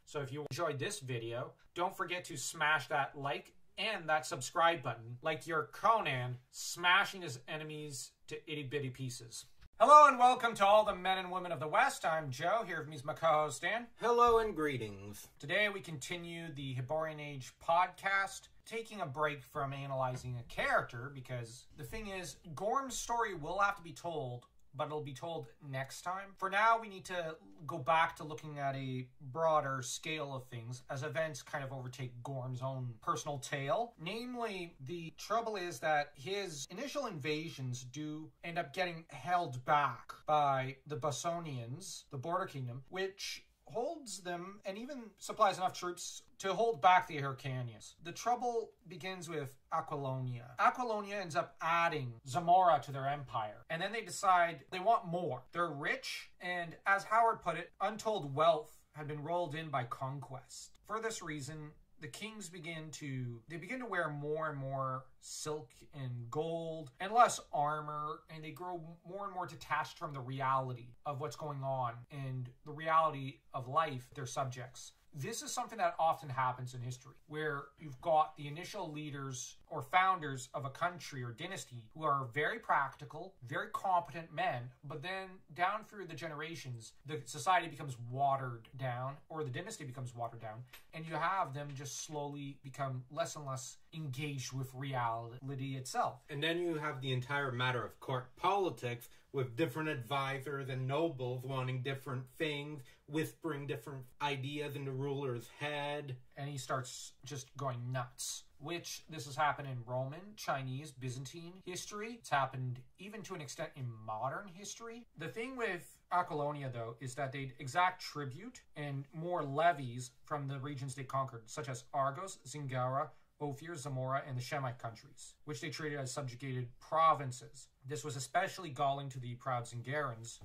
So if you enjoyed this video, don't forget to smash that like and that subscribe button, like your Conan smashing his enemies to itty-bitty pieces. Hello and welcome to all the men and women of the West. I'm Joe, here with me is my co-host Dan. Hello and greetings. Today we continue the Hyborian Age podcast, taking a break from analyzing a character, because the thing is, Gorm's story will have to be told, but it'll be told next time. For now, we need to go back to looking at a broader scale of things as events kind of overtake Gorm's own personal tale. Namely, the trouble is that his initial invasions do end up getting held back by the Bosonians, the Border Kingdom, which holds them and even supplies enough troops to hold back the Hyrcanians. The trouble begins with Aquilonia. Aquilonia ends up adding Zamora to their empire, and then they decide they want more. They're rich, and as Howard put it, untold wealth had been rolled in by conquest. For this reason, the kings begin to wear more and more silk and gold and less armor, and they grow more and more detached from the reality of what's going on and the reality of life, their subjects. This is something that often happens in history, where you've got the initial leaders or founders of a country or dynasty who are very practical, very competent men, but then down through the generations, the society becomes watered down, or the dynasty becomes watered down, and you have them just slowly become less and less engaged with reality itself. And then you have the entire matter of court politics, with different advisors and nobles wanting different things, whispering different ideas in the ruler's head. And he starts just going nuts. Which, this has happened in Roman, Chinese, Byzantine history. It's happened even to an extent in modern history. The thing with Aquilonia, though, is that they'd exact tribute and more levies from the regions they conquered, such as Argos, Zingara, Ophir, Zamora, and the Shemite countries, which they treated as subjugated provinces. This was especially galling to the proud Zingarans,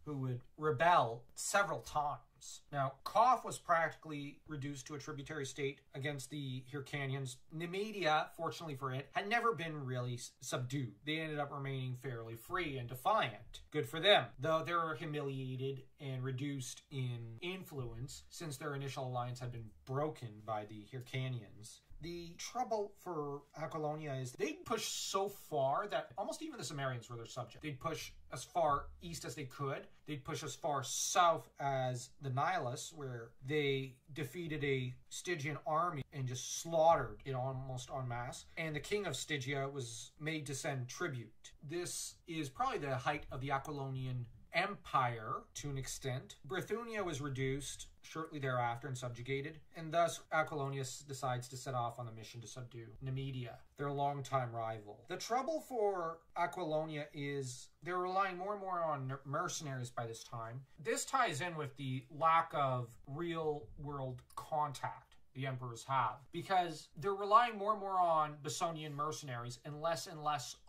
who would rebel several times. Now, Koth was practically reduced to a tributary state against the Hyrcanians. Nemedia, fortunately for it, had never been really subdued. They ended up remaining fairly free and defiant. Good for them, though they were humiliated and reduced in influence since their initial alliance had been broken by the Hyrcanians. The trouble for Aquilonia is they'd push so far that almost even the Cimmerians were their subject. They'd push as far east as they could. They'd push as far south as the Nihilus, where they defeated a Stygian army and just slaughtered it almost en masse. And the king of Stygia was made to send tribute. This is probably the height of the Aquilonian empire to an extent. Bithynia was reduced shortly thereafter and subjugated, and thus Aquilonia decides to set off on the mission to subdue Numidia, their longtime rival. The trouble for Aquilonia is they're relying more and more on mercenaries by this time. This ties in with the lack of real-world contact the emperors have, because they're relying more and more on Bessonian mercenaries and less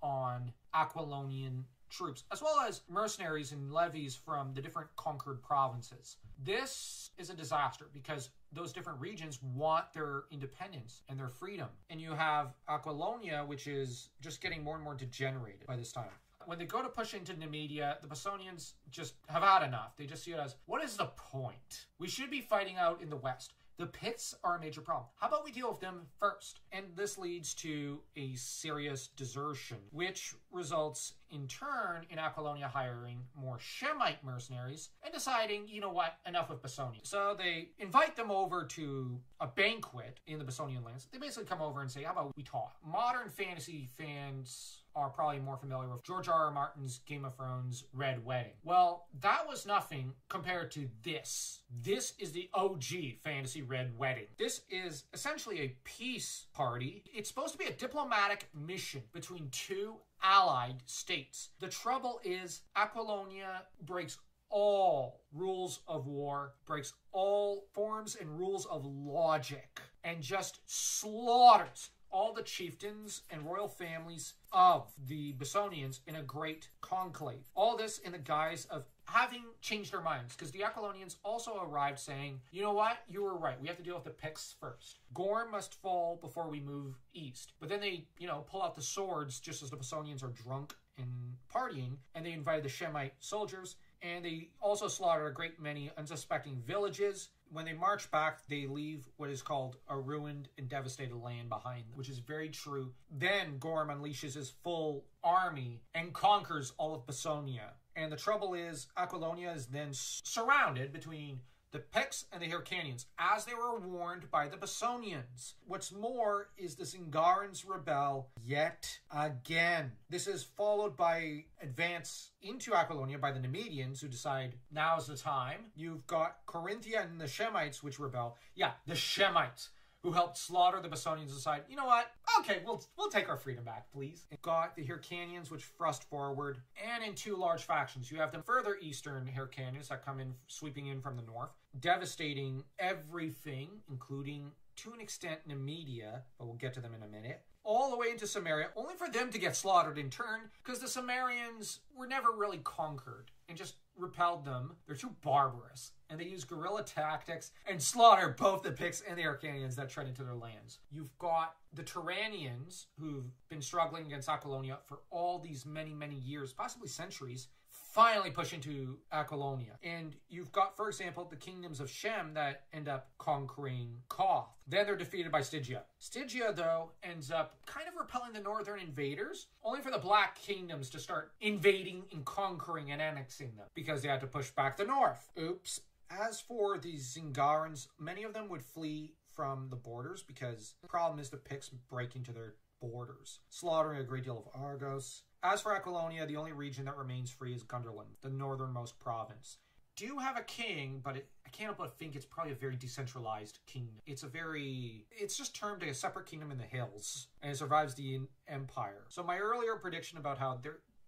on Aquilonian troops, as well as mercenaries and levies from the different conquered provinces. This is a disaster because those different regions want their independence and their freedom. And you have Aquilonia, which is just getting more and more degenerated by this time. When they go to push into Numidia, the Bessonians just have had enough. They just see it as, what is the point? We should be fighting out in the west. The Picts are a major problem. How about we deal with them first? And this leads to a serious desertion, which results in turn in Aquilonia hiring more Shemite mercenaries and deciding, you know what, enough with Bessonia. So they invite them over to a banquet in the Bessonian lands. They basically come over and say, how about we talk? Modern fantasy fans are probably more familiar with George R.R. Martin's Game of Thrones Red Wedding. Well, that was nothing compared to this. This is the OG fantasy Red Wedding. This is essentially a peace party. It's supposed to be a diplomatic mission between two allied states. The trouble is Aquilonia breaks all rules of war, breaks all forms and rules of logic, and just slaughters all the chieftains and royal families of the Bessonians in a great conclave. All this in the guise of having changed their minds, because the Aquilonians also arrived saying, you know what, you were right, we have to deal with the Picts first. Gorm must fall before we move east. But then they, pull out the swords just as the Bessonians are drunk and partying, and they invited the Shemite soldiers, and they also slaughtered a great many unsuspecting villages. When they march back, they leave what is called a ruined and devastated land behind them, which is very true. Then Gorm unleashes his full army and conquers all of Bessonia. And the trouble is, Aquilonia is then surrounded between the Picts and the Hyrcanians, as they were warned by the Bessonians. What's more is the Zingarans rebel yet again. This is followed by advance into Aquilonia by the Numidians, who decide now's the time. You've got Corinthia and the Shemites, which rebel. Yeah, the Shemites, who helped slaughter the Bessonians, decide, you know what? Okay, we'll take our freedom back, please. You've got the Hyrcanians, which thrust forward, and in two large factions. You have the further eastern Hyrcanians that come in, sweeping in from the north, devastating everything, including, to an extent, Numidia, but we'll get to them in a minute, all the way into Samaria, only for them to get slaughtered in turn, because the Sumerians were never really conquered and just repelled them. They're too barbarous, and they use guerrilla tactics and slaughter both the Picts and the Hyrcanians that tread into their lands. You've got the Turanians, who've been struggling against Aquilonia for all these many, many years, possibly centuries, finally push into Aquilonia. And you've got, for example, the kingdoms of Shem that end up conquering Koth. Then they're defeated by Stygia. Stygia, though, ends up kind of repelling the northern invaders, only for the Black Kingdoms to start invading and conquering and annexing them, because they had to push back the north. Oops. As for the Zingarans, many of them would flee from the borders, because the problem is the Picts break into their borders, slaughtering a great deal of Argos. As for Aquilonia, the only region that remains free is Gunderland, the northernmost province. Do have a king, but I can't help but think it's probably a very decentralized kingdom. It's just termed a separate kingdom in the hills, and it survives the empire. So my earlier prediction about how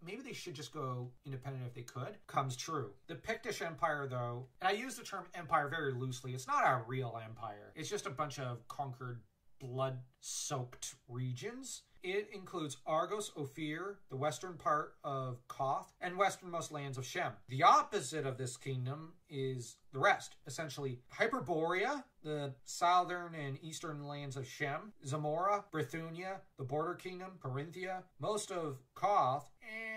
maybe they should just go independent if they could, comes true. The Pictish Empire, though, and I use the term empire very loosely, it's not a real empire. It's just a bunch of conquered, blood-soaked regions. It includes Argos, Ophir, the western part of Koth, and westernmost lands of Shem. The opposite of this kingdom is the rest. Essentially, Hyperborea, the southern and eastern lands of Shem, Zamora, Bithynia, the border kingdom, Corinthia, most of Koth,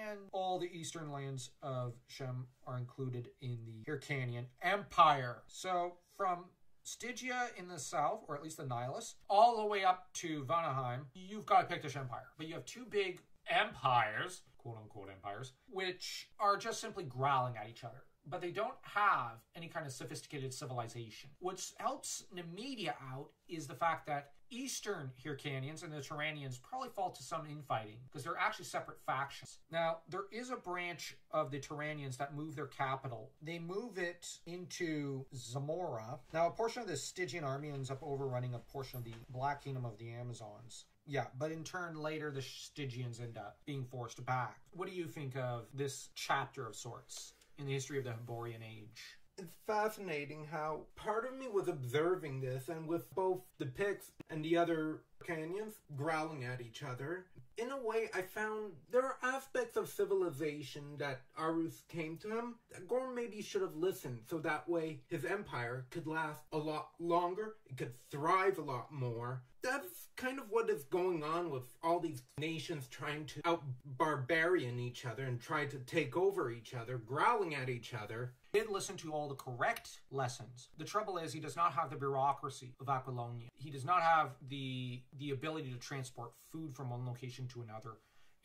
and all the eastern lands of Shem are included in the Hyrcanian Empire. So, from Stygia in the south, or at least the Nihilus, all the way up to Vanaheim, you've got a Pictish Empire. But you have two big empires, quote-unquote empires, which are just simply growling at each other. but they don't have any kind of sophisticated civilization. What helps Nemedia out is the fact that Eastern Hyrcanians and the Turanians probably fall to some infighting because they're actually separate factions. Now, there is a branch of the Turanians that move their capital. They move it into Zamora. Now, a portion of the Stygian army ends up overrunning a portion of the Black Kingdom of the Amazons. Yeah, but in turn, later, the Stygians end up being forced back. What do you think of this chapter of sorts in the history of the Hyborian Age? It's fascinating how part of me was observing this, and with both the Picts and the other canyons growling at each other, in a way I found there are aspects of civilization that Arus came to him that Gorm maybe should have listened, so that way his empire could last a lot longer, it could thrive a lot more. That's kind of what is going on with all these nations trying to out-barbarian each other and try to take over each other, growling at each other. He did listen to all the correct lessons. The trouble is he does not have the bureaucracy of Aquilonia. He does not have the ability to transport food from one location to another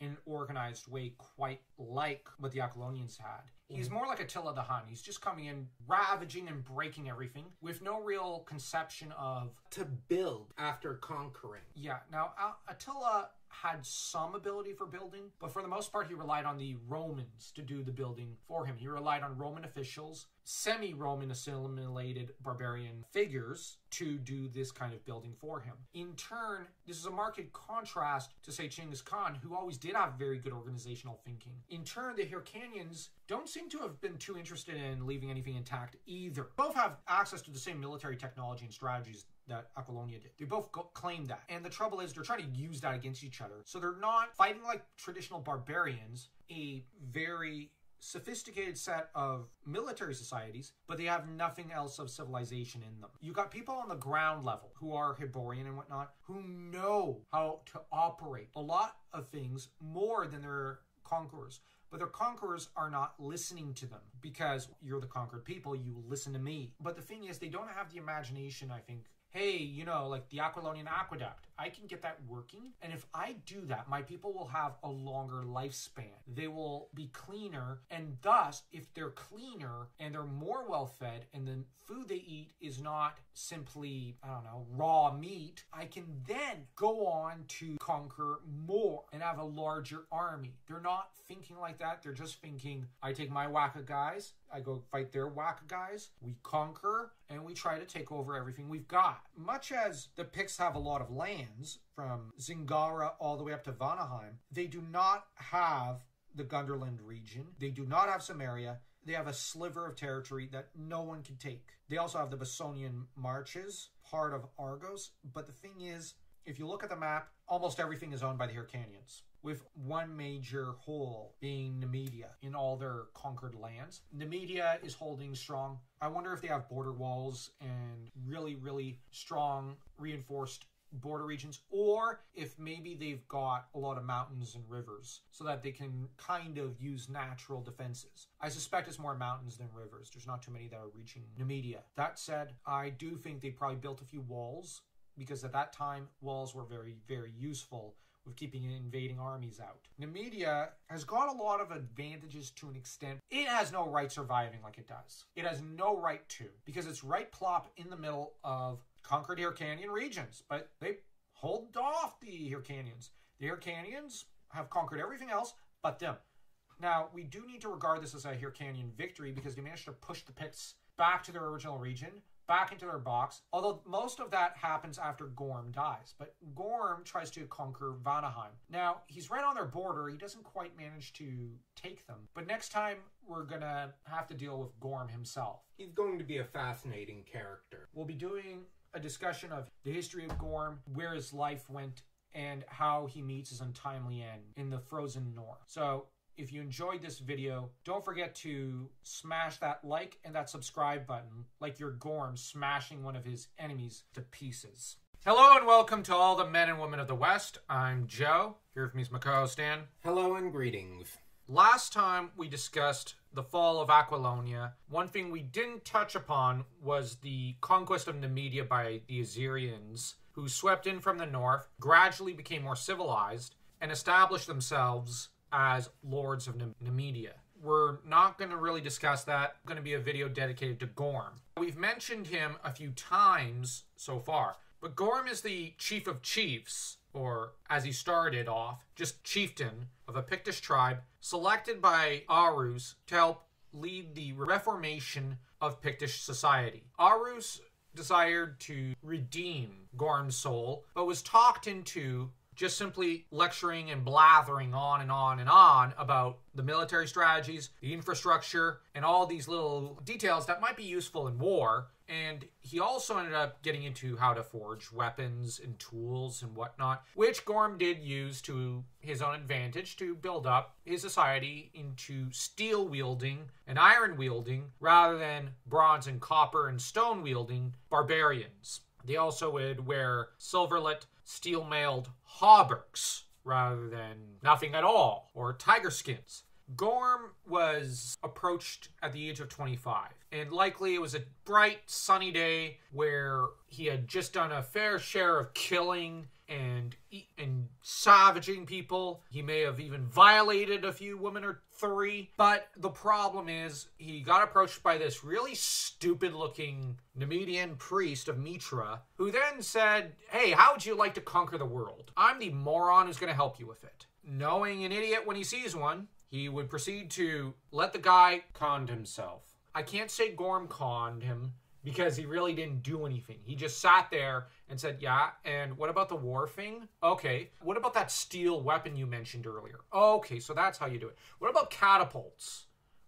in an organized way quite like what the Aquilonians had. He's more like Attila the Hun. He's just coming in, ravaging and breaking everything with no real conception of... to build after conquering. Yeah, now Attila had some ability for building, but for the most part he relied on the Romans to do the building for him. He relied on Roman officials, semi-Roman assimilated barbarian figures to do this kind of building for him. In turn, this is a marked contrast to, say, Genghis Khan, who always did have very good organizational thinking. In turn, the Hyrcanians don't seem to have been too interested in leaving anything intact either. Both have access to the same military technology and strategies that Aquilonia did. They both claim that. And the trouble is they're trying to use that against each other. So they're not fighting like traditional barbarians, a very sophisticated set of military societies, but they have nothing else of civilization in them. You got people on the ground level who are Hyborian and whatnot, who know how to operate a lot of things more than their conquerors. But their conquerors are not listening to them because you're the conquered people, you listen to me. But the thing is, they don't have the imagination, I think. Hey, you know, like the Aquilonian aqueduct, I can get that working. And if I do that, my people will have a longer lifespan. They will be cleaner. And thus, if they're cleaner and they're more well-fed and the food they eat is not simply, I don't know, raw meat, I can then go on to conquer more and have a larger army. They're not thinking like that. They're just thinking, I take my whack of guys, I go fight their whack of guys, we conquer, and we try to take over everything we've got. Much as the Picts have a lot of lands, from Zingara all the way up to Vanaheim, they do not have the Gunderland region. They do not have Samaria. They have a sliver of territory that no one can take. They also have the Bessonian Marches, part of Argos. But the thing is, if you look at the map, almost everything is owned by the Hyrcanians, with one major hole being Nemedia in all their conquered lands. Nemedia is holding strong. I wonder if they have border walls and really, really strong, reinforced border regions, or if maybe they've got a lot of mountains and rivers so that they can kind of use natural defenses. I suspect it's more mountains than rivers. There's not too many that are reaching Nemedia. That said, I do think they probably built a few walls, because at that time, walls were very, very useful with keeping invading armies out. Nemedia has got a lot of advantages to an extent. It has no right surviving like it does. It has no right to, because it's right plop in the middle of conquered Hyrcanian regions, but they hold off the Hyrcanians. The Hyrcanians have conquered everything else but them. Now, we do need to regard this as a Hyrcanian victory because they managed to push the Picts back to their original region, back into their box, although most of that happens after Gorm dies. But Gorm tries to conquer Vanaheim. Now, he's right on their border. He doesn't quite manage to take them. But next time, we're going to have to deal with Gorm himself. He's going to be a fascinating character. We'll be doing a discussion of the history of Gorm, where his life went, and how he meets his untimely end in the frozen north. So, if you enjoyed this video, don't forget to smash that like and that subscribe button, like you're Gorm smashing one of his enemies to pieces. Hello and welcome to all the men and women of the West. I'm Joe. Here with me is my co-host Dan. Hello and greetings. Last time we discussed the fall of Aquilonia. One thing we didn't touch upon was the conquest of Nemedia by the Assyrians, who swept in from the north, gradually became more civilized, and established themselves as lords of Nemedia. we're not going to really discuss that. It's going to be a video dedicated to Gorm. We've mentioned him a few times so far, but Gorm is the chief of chiefs, or as he started off, just chieftain of a Pictish tribe selected by Arus to help lead the reformation of Pictish society. Arus desired to redeem Gorm's soul, but was talked into just simply lecturing and blathering on and on and on about the military strategies, the infrastructure, and all these little details that might be useful in war. And he also ended up getting into how to forge weapons and tools and whatnot, which Gorm did use to his own advantage to build up his society into steel-wielding and iron-wielding rather than bronze and copper and stone-wielding barbarians. They also would wear silverlet, steel-mailed hauberks rather than nothing at all, or tiger skins. Gorm was approached at the age of 25, and likely it was a bright, sunny day where he had just done a fair share of killing and savaging people. He may have even violated a few women or three, but the problem is he got approached by this really stupid-looking Nemedian priest of Mitra, who then said, "Hey, how would you like to conquer the world? I'm the moron who's going to help you with it." Knowing an idiot when he sees one, he would proceed to let the guy con himself. I can't say Gorm conned him because he really didn't do anything. He just sat there and said, "Yeah, and what about the war thing? Okay. What about that steel weapon you mentioned earlier? Okay, so that's how you do it. What about catapults?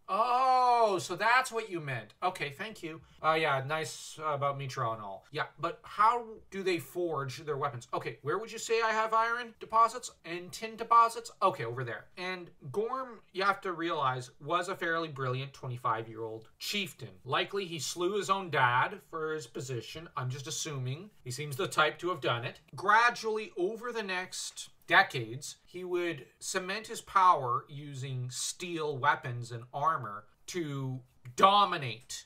Oh, so that's what you meant. Okay, thank you. Yeah, nice about Mitra and all. Yeah, but how do they forge their weapons? Okay, where would you say I have iron deposits and tin deposits? Okay, over there." And Gorm, you have to realize, was a fairly brilliant 25-year-old chieftain. Likely he slew his own dad for his position. I'm just assuming. He seems the type to have done it. Gradually, over the next decades, he would cement his power using steel weapons and armor to dominate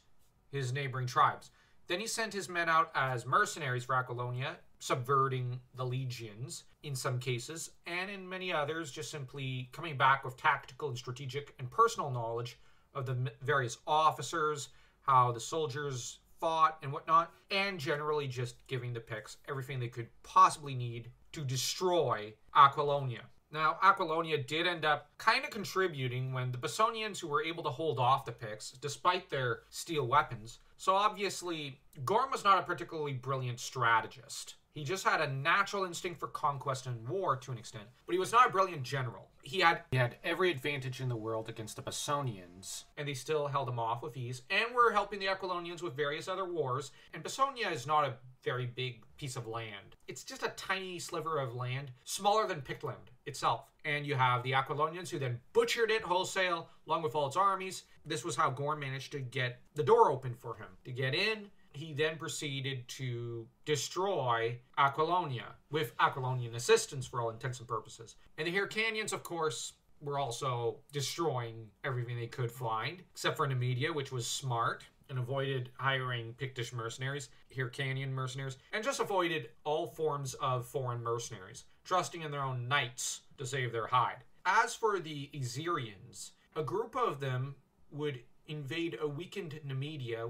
his neighboring tribes. Then he sent his men out as mercenaries for Aquilonia, subverting the legions in some cases, and in many others just simply coming back with tactical and strategic and personal knowledge of the various officers, how the soldiers fought and whatnot, and generally just giving the Picts everything they could possibly need to destroy Aquilonia. Now, Aquilonia did end up kind of contributing when the Bessonians, who were able to hold off the Picts despite their steel weapons. So obviously, Gorm was not a particularly brilliant strategist. He just had a natural instinct for conquest and war to an extent, but he was not a brilliant general. He had every advantage in the world against the Bessonians, and they still held him off with ease, and were helping the Aquilonians with various other wars. And Bessonia is not a very big piece of land. It's just a tiny sliver of land, smaller than Pictland itself. And you have the Aquilonians, who then butchered it wholesale, along with all its armies. This was how Gorm managed to get the door open for him to get in. He then proceeded to destroy Aquilonia, with Aquilonian assistance for all intents and purposes. And the Hyrcanians, of course, were also destroying everything they could find, except for Nemedia, which was smart and avoided hiring Pictish mercenaries, Hyrcanian mercenaries, and just avoided all forms of foreign mercenaries, trusting in their own knights to save their hide. As for the Iserians, a group of them would invade a weakened Nemedia,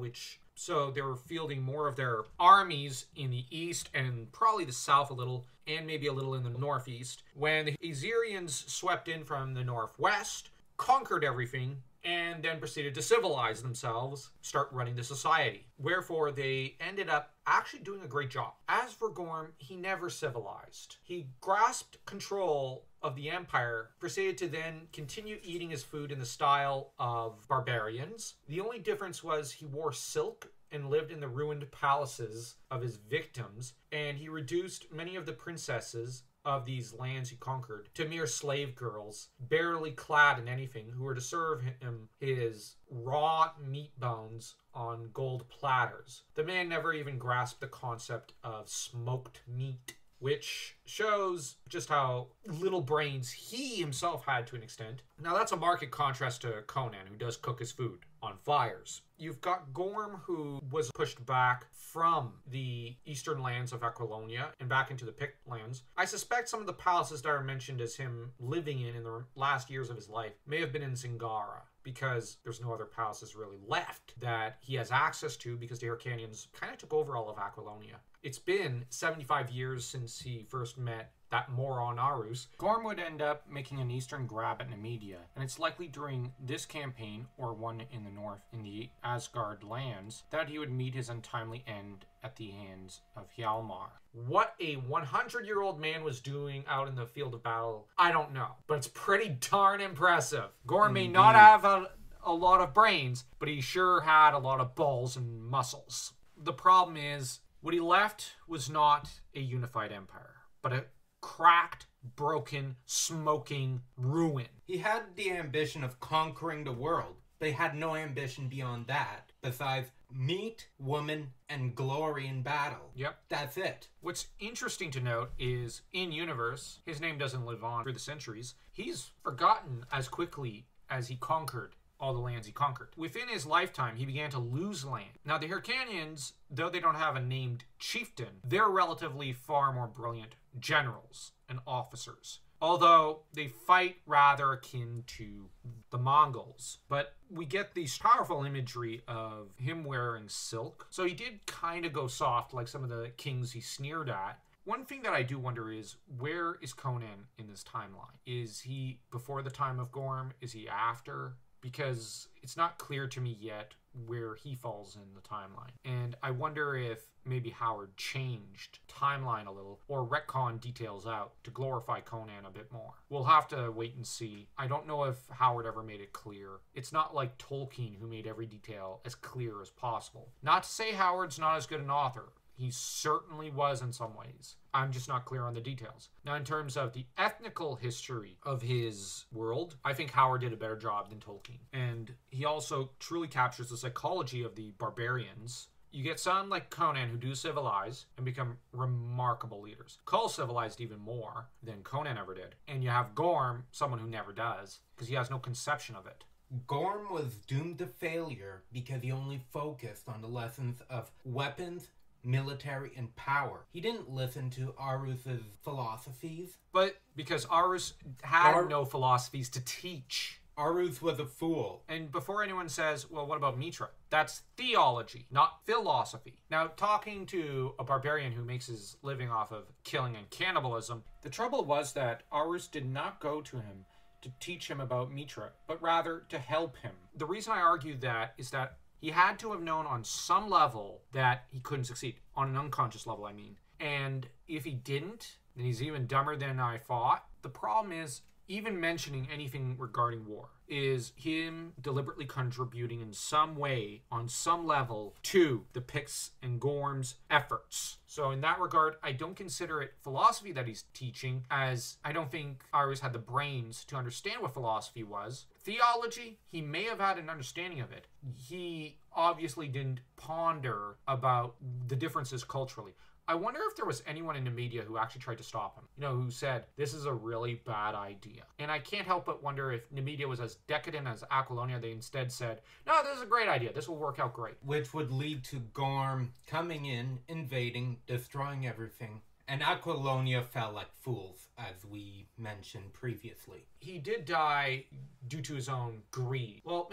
so they were fielding more of their armies in the east and probably the south a little, and maybe a little in the northeast, when the Iserians swept in from the northwest, conquered everything, and then proceeded to civilize themselves, start running the society. Wherefore, they ended up actually doing a great job. As for Gorm, he never civilized. He grasped control of the empire, proceeded to then continue eating his food in the style of barbarians. The only difference was he wore silk and lived in the ruined palaces of his victims, and he reduced many of the princesses of these lands he conquered to mere slave girls, barely clad in anything, who were to serve him his raw meat bones on gold platters. The man never even grasped the concept of smoked meat, which shows just how little brains he himself had to an extent. Now that's a marked contrast to Conan, who does cook his food on fires. You've got Gorm, who was pushed back from the eastern lands of Aquilonia and back into the Pict lands. I suspect some of the palaces that are mentioned as him living in the last years of his life may have been in Zingara. because there's no other palaces really left that he has access to, because the Hyrcanians kind of took over all of Aquilonia. It's been 75 years since he first met that moron Arus. Gorm would end up making an eastern grab at Nemedia, and it's likely during this campaign, or one in the north in the Asgard lands, that he would meet his untimely end at the hands of Hjalmar. What a 100-year-old man was doing out in the field of battle, I don't know, but it's pretty darn impressive. Gorm may not have a lot of brains, but he sure had a lot of balls and muscles. The problem is, what he left was not a unified empire, but a cracked, broken, smoking ruin. He had the ambition of conquering the world, but he had no ambition beyond that, besides meat, woman, and glory in battle. Yep. That's it. What's interesting to note is, in-universe, his name doesn't live on through the centuries. He's forgotten as quickly as he conquered all the lands he conquered. Within his lifetime, he began to lose land. Now, the Hyrcanians, though they don't have a named chieftain, they're relatively far more brilliant generals and officers, although they fight rather akin to the Mongols. But we get these powerful imagery of him wearing silk, so he did kind of go soft like some of the kings he sneered at. One thing that I do wonder is, where is Conan in this timeline? Is he before the time of Gorm? Is he after? Because it's not clear to me yet where he falls in the timeline. And I wonder if maybe Howard changed timeline a little, or retcon details out to glorify Conan a bit more. We'll have to wait and see. I don't know if Howard ever made it clear. It's not like Tolkien, who made every detail as clear as possible. Not to say Howard's not as good an author. He certainly was in some ways. I'm just not clear on the details. Now, in terms of the ethnical history of his world, I think Howard did a better job than Tolkien. And he also truly captures the psychology of the barbarians. You get some like Conan who do civilize and become remarkable leaders. Kull civilized even more than Conan ever did. And you have Gorm, someone who never does, because he has no conception of it. Gorm was doomed to failure because he only focused on the lessons of weapons, military, and power. He didn't listen to Arus's philosophies. But because Arus had no philosophies to teach. Arus was a fool. And before anyone says, well, what about Mitra? That's theology, not philosophy. Now, talking to a barbarian who makes his living off of killing and cannibalism, the trouble was that Arus did not go to him to teach him about Mitra, but rather to help him. The reason I argue that is that he had to have known on some level that he couldn't succeed. On an unconscious level, I mean. And if he didn't, then he's even dumber than I thought. The problem is, even mentioning anything regarding war is him deliberately contributing in some way, on some level, to the Picts and Gorm's efforts. So in that regard, I don't consider it philosophy that he's teaching, as I don't think Arus had the brains to understand what philosophy was. Theology, he may have had an understanding of it. He obviously didn't ponder about the differences culturally. I wonder if there was anyone in the media who actually tried to stop him. You know, who said, this is a really bad idea. And I can't help but wonder if Nemedia was as decadent as Aquilonia. They instead said, no, this is a great idea. This will work out great. Which would lead to Gorm coming in, invading, destroying everything. And Aquilonia fell like fools, as we mentioned previously. He did die due to his own greed. Well,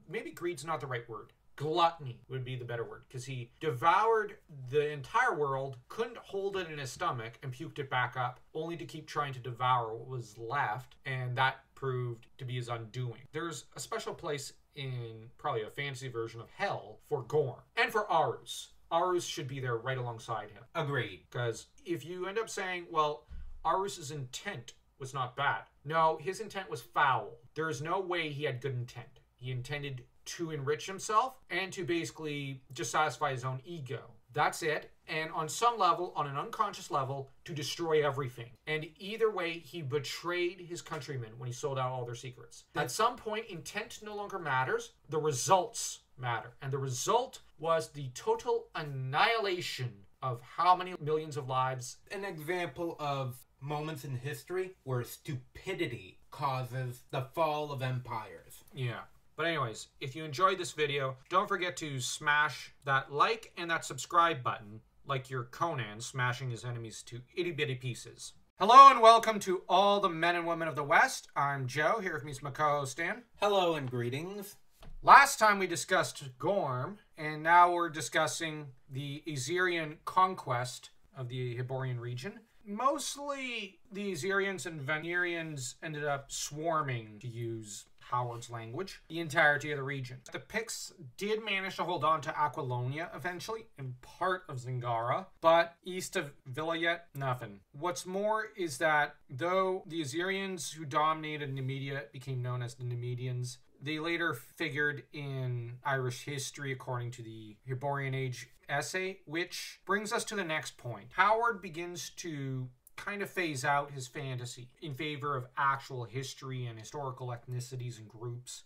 maybe greed's not the right word. Gluttony would be the better word, because he devoured the entire world, couldn't hold it in his stomach, and puked it back up, only to keep trying to devour what was left, and that proved to be his undoing. There's a special place in probably a fantasy version of Hell for Gorm, and for Arus. Arus should be there right alongside him. Agreed. Because if you end up saying, well, Arus's intent was not bad. No, his intent was foul. There is no way he had good intent. He intended to enrich himself and to basically just satisfy his own ego. That's it. And on some level, on an unconscious level, to destroy everything. And either way, he betrayed his countrymen when he sold out all their secrets. At some point, intent no longer matters. The results matter. And the result was the total annihilation of how many millions of lives. An example of moments in history where stupidity causes the fall of empires. Yeah. But anyways, if you enjoyed this video, don't forget to smash that like and that subscribe button, like your Conan smashing his enemies to itty-bitty pieces. Hello and welcome to all the men and women of the West. I'm Joe, here with me is my co-host Dan. Hello and greetings. Last time we discussed Gorm, and now we're discussing the Assyrian conquest of the Hyborian region. Mostly the Assyrians and Venerians ended up swarming, to use Howard's language, the entirety of the region. The Picts did manage to hold on to Aquilonia eventually, and part of Zingara, but east of Vilayet, nothing. What's more is that though the Assyrians who dominated Numidia became known as the Numidians, they later figured in Irish history according to the Hyborian Age essay, which brings us to the next point. Howard begins to kind of phase out his fantasy in favor of actual history and historical ethnicities and groups.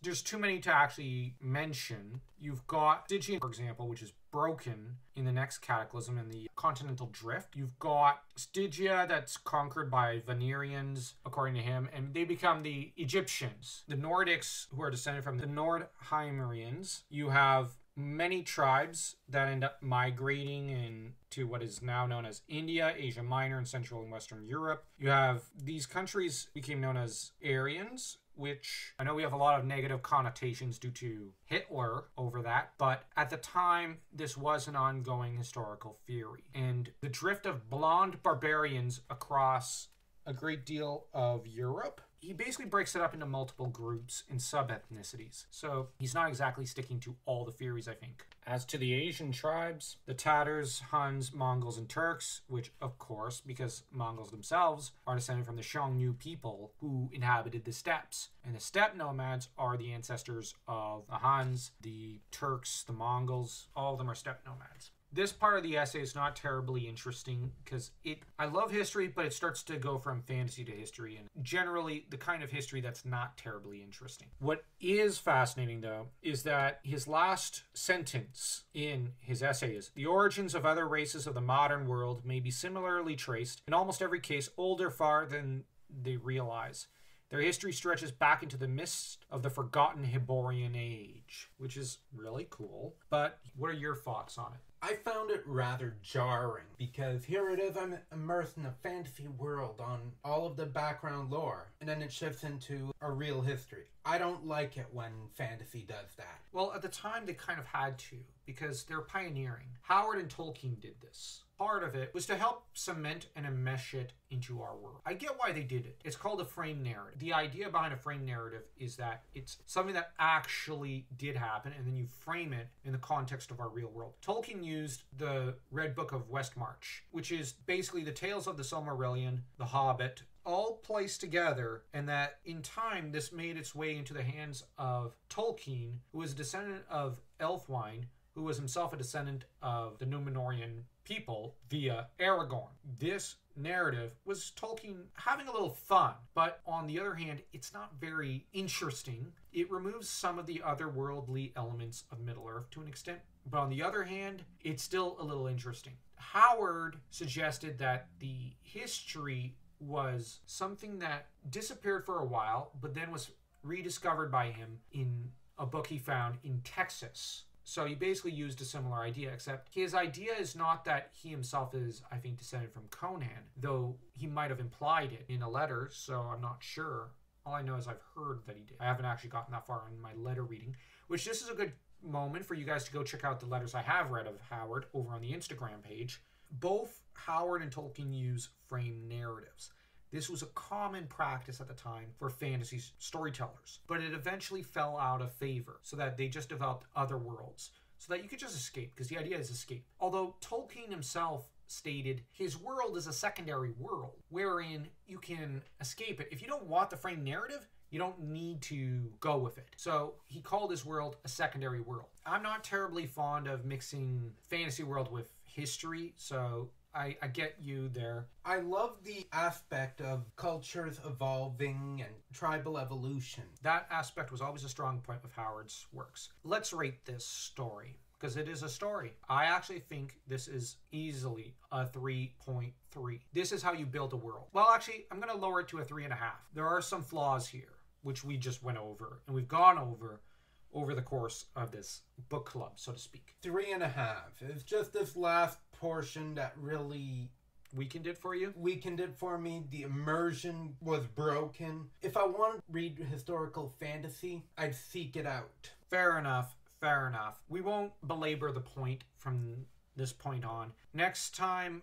There's too many to actually mention. You've got Stygian, for example, which is broken in the next cataclysm in the continental drift. You've got Stygia that's conquered by Venerians, according to him, and they become the Egyptians. The Nordics, who are descended from the Hyborians. You have many tribes that end up migrating into what is now known as India, Asia Minor, and Central and Western Europe. You have these countries became known as Aryans, which I know we have a lot of negative connotations due to Hitler over that, but at the time, this was an ongoing historical theory. And the drift of blonde barbarians across a great deal of Europe, he basically breaks it up into multiple groups and sub-ethnicities. So he's not exactly sticking to all the theories, I think. As to the Asian tribes, the Tatars, Huns, Mongols, and Turks, which, of course, because Mongols themselves are descended from the Xiongnu people who inhabited the steppes. And the steppe nomads are the ancestors of the Huns, the Turks, the Mongols. All of them are steppe nomads. This part of the essay is not terribly interesting because I love history, but it starts to go from fantasy to history and generally the kind of history that's not terribly interesting. What is fascinating, though, is that his last sentence in his essay is, "The origins of other races of the modern world may be similarly traced, in almost every case older far than they realize. Their history stretches back into the mist of the forgotten Hyborian age," which is really cool. But what are your thoughts on it? I found it rather jarring because here it is, I'm immersed in a fantasy world on all of the background lore, and then it shifts into a real history. I don't like it when fantasy does that. Well, at the time they kind of had to because they're pioneering. Howard and Tolkien did this. Part of it was to help cement and enmesh it into our world. I get why they did it. It's called a frame narrative. The idea behind a frame narrative is that it's something that actually did happen, and then you frame it in the context of our real world. Tolkien used the Red Book of Westmarch, which is basically the tales of the Silmarillion, the Hobbit, all placed together, and that in time this made its way into the hands of Tolkien, who was a descendant of Elfwine, who was himself a descendant of the Númenórean people via Aragorn. This narrative was Tolkien having a little fun, but on the other hand, it's not very interesting. It removes some of the otherworldly elements of Middle-earth to an extent, but on the other hand, it's still a little interesting. Howard suggested that the history was something that disappeared for a while, but then was rediscovered by him in a book he found in Texas. So he basically used a similar idea, except his idea is not that he himself is, I think, descended from Conan, though he might have implied it in a letter, so I'm not sure. All I know is I've heard that he did. I haven't actually gotten that far in my letter reading, which this is a good moment for you guys to go check out the letters I have read of Howard over on the Instagram page. Both Howard and Tolkien use frame narratives. This was a common practice at the time for fantasy storytellers, but it eventually fell out of favor so that they just developed other worlds so that you could just escape, because the idea is escape. Although Tolkien himself stated his world is a secondary world wherein you can escape it. If you don't want the frame narrative, you don't need to go with it. So he called his world a secondary world. I'm not terribly fond of mixing fantasy world with history, so I get you there. I love the aspect of cultures evolving and tribal evolution. That aspect was always a strong point of Howard's works. Let's rate this story, because it is a story. I actually think this is easily a 3.3. This is how you build a world. Well, actually, I'm going to lower it to a 3.5. There are some flaws here, which we just went over, and we've gone over the course of this book club, so to speak. 3.5. It's just this last portion that really weakened it for you? Weakened it for me. The immersion was broken. If I want to read historical fantasy, I'd seek it out. Fair enough. Fair enough. We won't belabor the point from this point on. Next time,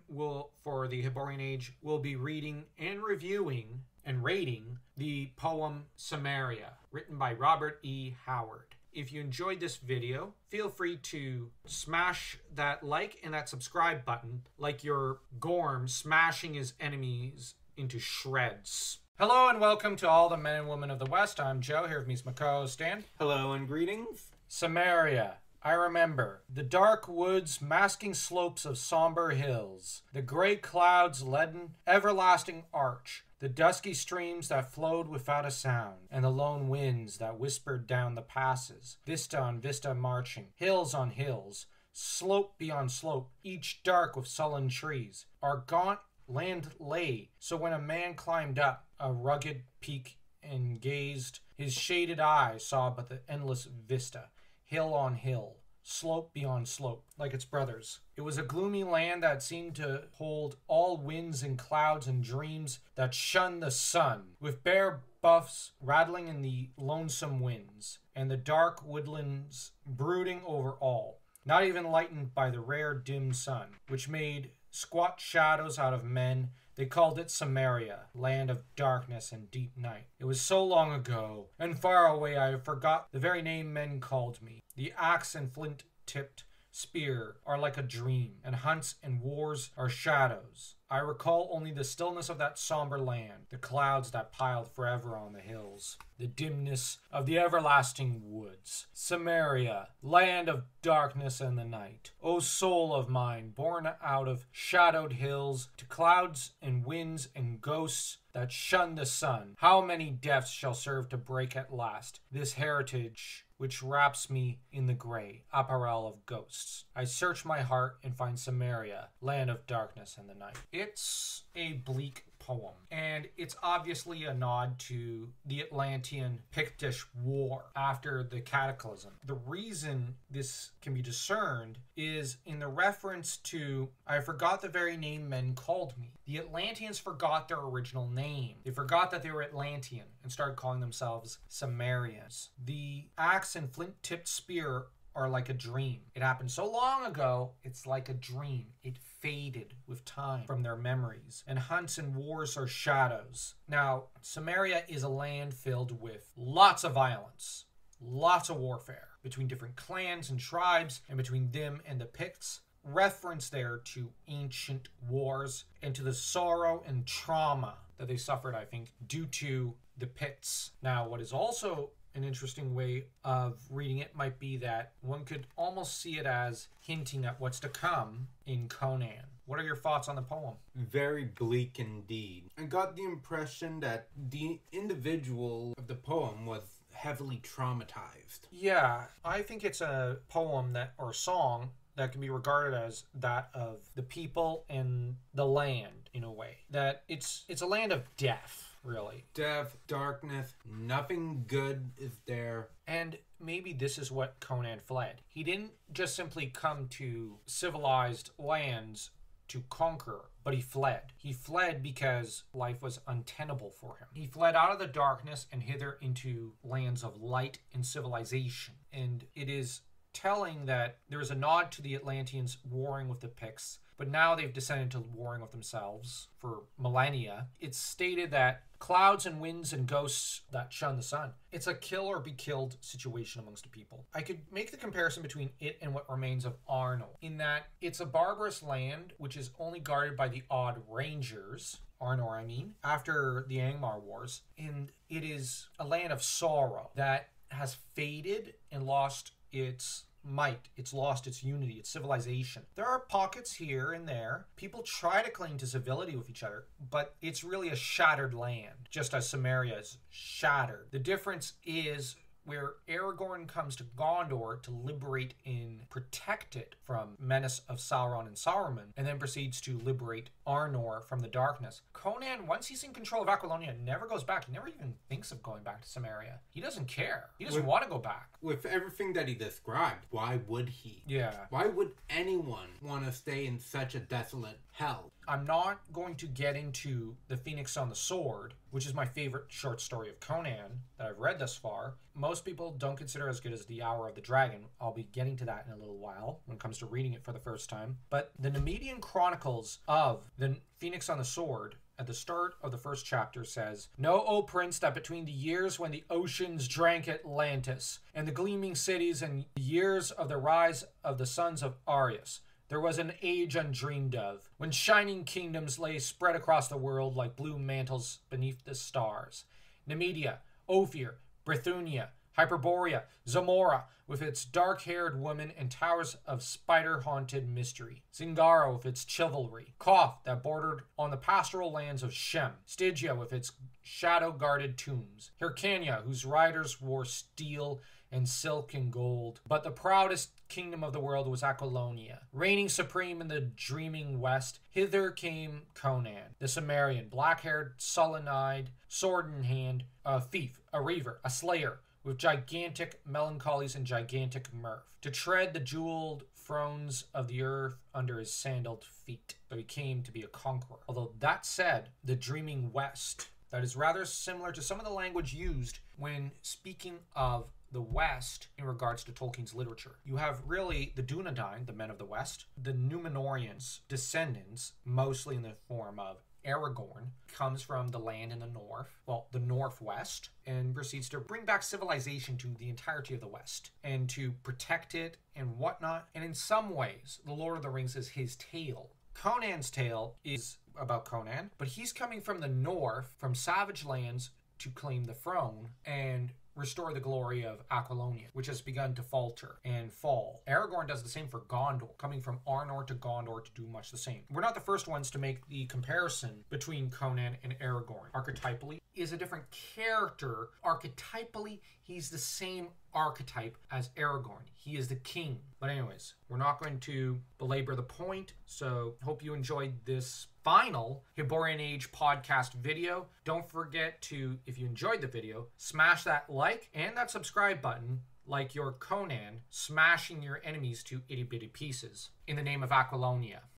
for the Hyborian Age, we'll be reading and reviewing and rating the poem Samaria, written by Robert E. Howard. If you enjoyed this video, feel free to smash that like and that subscribe button like you're Gorm smashing his enemies into shreds. Hello and welcome to all the men and women of the West. I'm Joe, here with me is my co-host Stan. Hello and greetings. Samaria. I remember the dark woods, masking slopes of somber hills, the gray clouds' leaden, everlasting arch, the dusky streams that flowed without a sound, and the lone winds that whispered down the passes, vista on vista marching, hills on hills, slope beyond slope, each dark with sullen trees. Our gaunt land lay, so when a man climbed up a rugged peak and gazed, his shaded eye saw but the endless vista, hill on hill, slope beyond slope, like its brothers. It was a gloomy land that seemed to hold all winds and clouds and dreams that shunned the sun, with bare buffs rattling in the lonesome winds, and the dark woodlands brooding over all, not even lightened by the rare dim sun, which made squat shadows out of men. They called it Samaria, land of darkness and deep night. It was so long ago, and far away I forgot the very name men called me. The axe and flint-tipped spear are like a dream, and hunts and wars are shadows. I recall only the stillness of that somber land, the clouds that piled forever on the hills, the dimness of the everlasting woods. Samaria, land of darkness and the night. O soul of mine, born out of shadowed hills, to clouds and winds and ghosts that shun the sun, how many deaths shall serve to break at last this heritage which wraps me in the gray apparel of ghosts? I search my heart and find Samaria, land of darkness and the night. It's a bleak poem, and it's obviously a nod to the Atlantean Pictish War after the Cataclysm. The reason this can be discerned is in the reference to, I forgot the very name men called me. The Atlanteans forgot their original name. They forgot that they were Atlantean and started calling themselves Sumerians. The axe and flint-tipped spear are like a dream. It happened so long ago, it's like a dream. It faded with time from their memories. And hunts and wars are shadows. Now, Samaria is a land filled with lots of violence, lots of warfare between different clans and tribes, and between them and the Picts. Reference there to ancient wars and to the sorrow and trauma that they suffered, I think, due to the Picts. Now, what is also an interesting way of reading it might be that one could almost see it as hinting at what's to come in Conan. What are your thoughts on the poem? Very bleak indeed. I got the impression that the individual of the poem was heavily traumatized. Yeah, I think it's a poem that, or song, that can be regarded as that of the people and the land in a way. That it's a land of death. Really. Death, darkness, nothing good is there. And maybe this is what Conan fled. He didn't just simply come to civilized lands to conquer, but he fled. He fled because life was untenable for him. He fled out of the darkness and hither into lands of light and civilization. And it is telling that there is a nod to the Atlanteans warring with the Picts, but now they've descended to warring with themselves for millennia. It's stated that clouds and winds and ghosts that shun the sun. It's a kill or be killed situation amongst the people. I could make the comparison between it and what remains of Arno, in that it's a barbarous land which is only guarded by the odd rangers, Arnor I mean, after the Angmar Wars, and it is a land of sorrow that has faded and lost its might. It's lost its unity, its civilization. There are pockets here and there. People try to cling to civility with each other, but it's really a shattered land, just as Samaria is shattered. The difference is where Aragorn comes to Gondor to liberate and protect it from menace of Sauron and Saruman, and then proceeds to liberate Arnor from the darkness. Conan, once he's in control of Aquilonia, never goes back. He never even thinks of going back to Samaria. He doesn't care. He doesn't want to go back. With everything that he described, why would he? Yeah. Why would anyone want to stay in such a desolate hell? I'm not going to get into The Phoenix on the Sword, which is my favorite short story of Conan that I've read thus far. Most people don't consider it as good as The Hour of the Dragon. I'll be getting to that in a little while when it comes to reading it for the first time. But the Nemedian Chronicles of The Phoenix on the Sword at the start of the first chapter says, "Know, O Prince, that between the years when the oceans drank Atlantis, and the gleaming cities, and the years of the rise of the sons of Arius, there was an age undreamed of, when shining kingdoms lay spread across the world like blue mantles beneath the stars. Nemedia, Ophir, Brithunia, Hyperborea, Zamora, with its dark-haired women and towers of spider-haunted mystery. Zingaro with its chivalry. Koth, that bordered on the pastoral lands of Shem. Stygia with its shadow-guarded tombs. Hyrcania, whose riders wore steel and silk and gold. But the proudest kingdom of the world was Aquilonia. Reigning supreme in the dreaming west, hither came Conan, the Cimmerian, black-haired, sullen-eyed, sword in hand, a thief, a reaver, a slayer, with gigantic melancholies and gigantic mirth, to tread the jeweled thrones of the earth under his sandaled feet. So he came to be a conqueror. Although that said, the dreaming west, that is rather similar to some of the language used when speaking of the West in regards to Tolkien's literature. You have really the Dunedain, the men of the West, the Númenóreans, descendants, mostly in the form of Aragorn, comes from the land in the north, well, the northwest, and proceeds to bring back civilization to the entirety of the West and to protect it and whatnot. And in some ways, The Lord of the Rings is his tale. Conan's tale is about Conan, but he's coming from the north, from savage lands, to claim the throne and restore the glory of Aquilonia, which has begun to falter and fall. Aragorn does the same for Gondor, coming from Arnor to Gondor to do much the same. We're not the first ones to make the comparison between Conan and Aragorn. Archetypally, he is a different character. Archetypally, he's the same archetype as Aragorn. He is the king. But anyways, we're not going to belabor the point, so hope you enjoyed this final Hyborian Age podcast video. Don't forget to, if you enjoyed the video, smash that like and that subscribe button like your Conan smashing your enemies to itty-bitty pieces in the name of Aquilonia.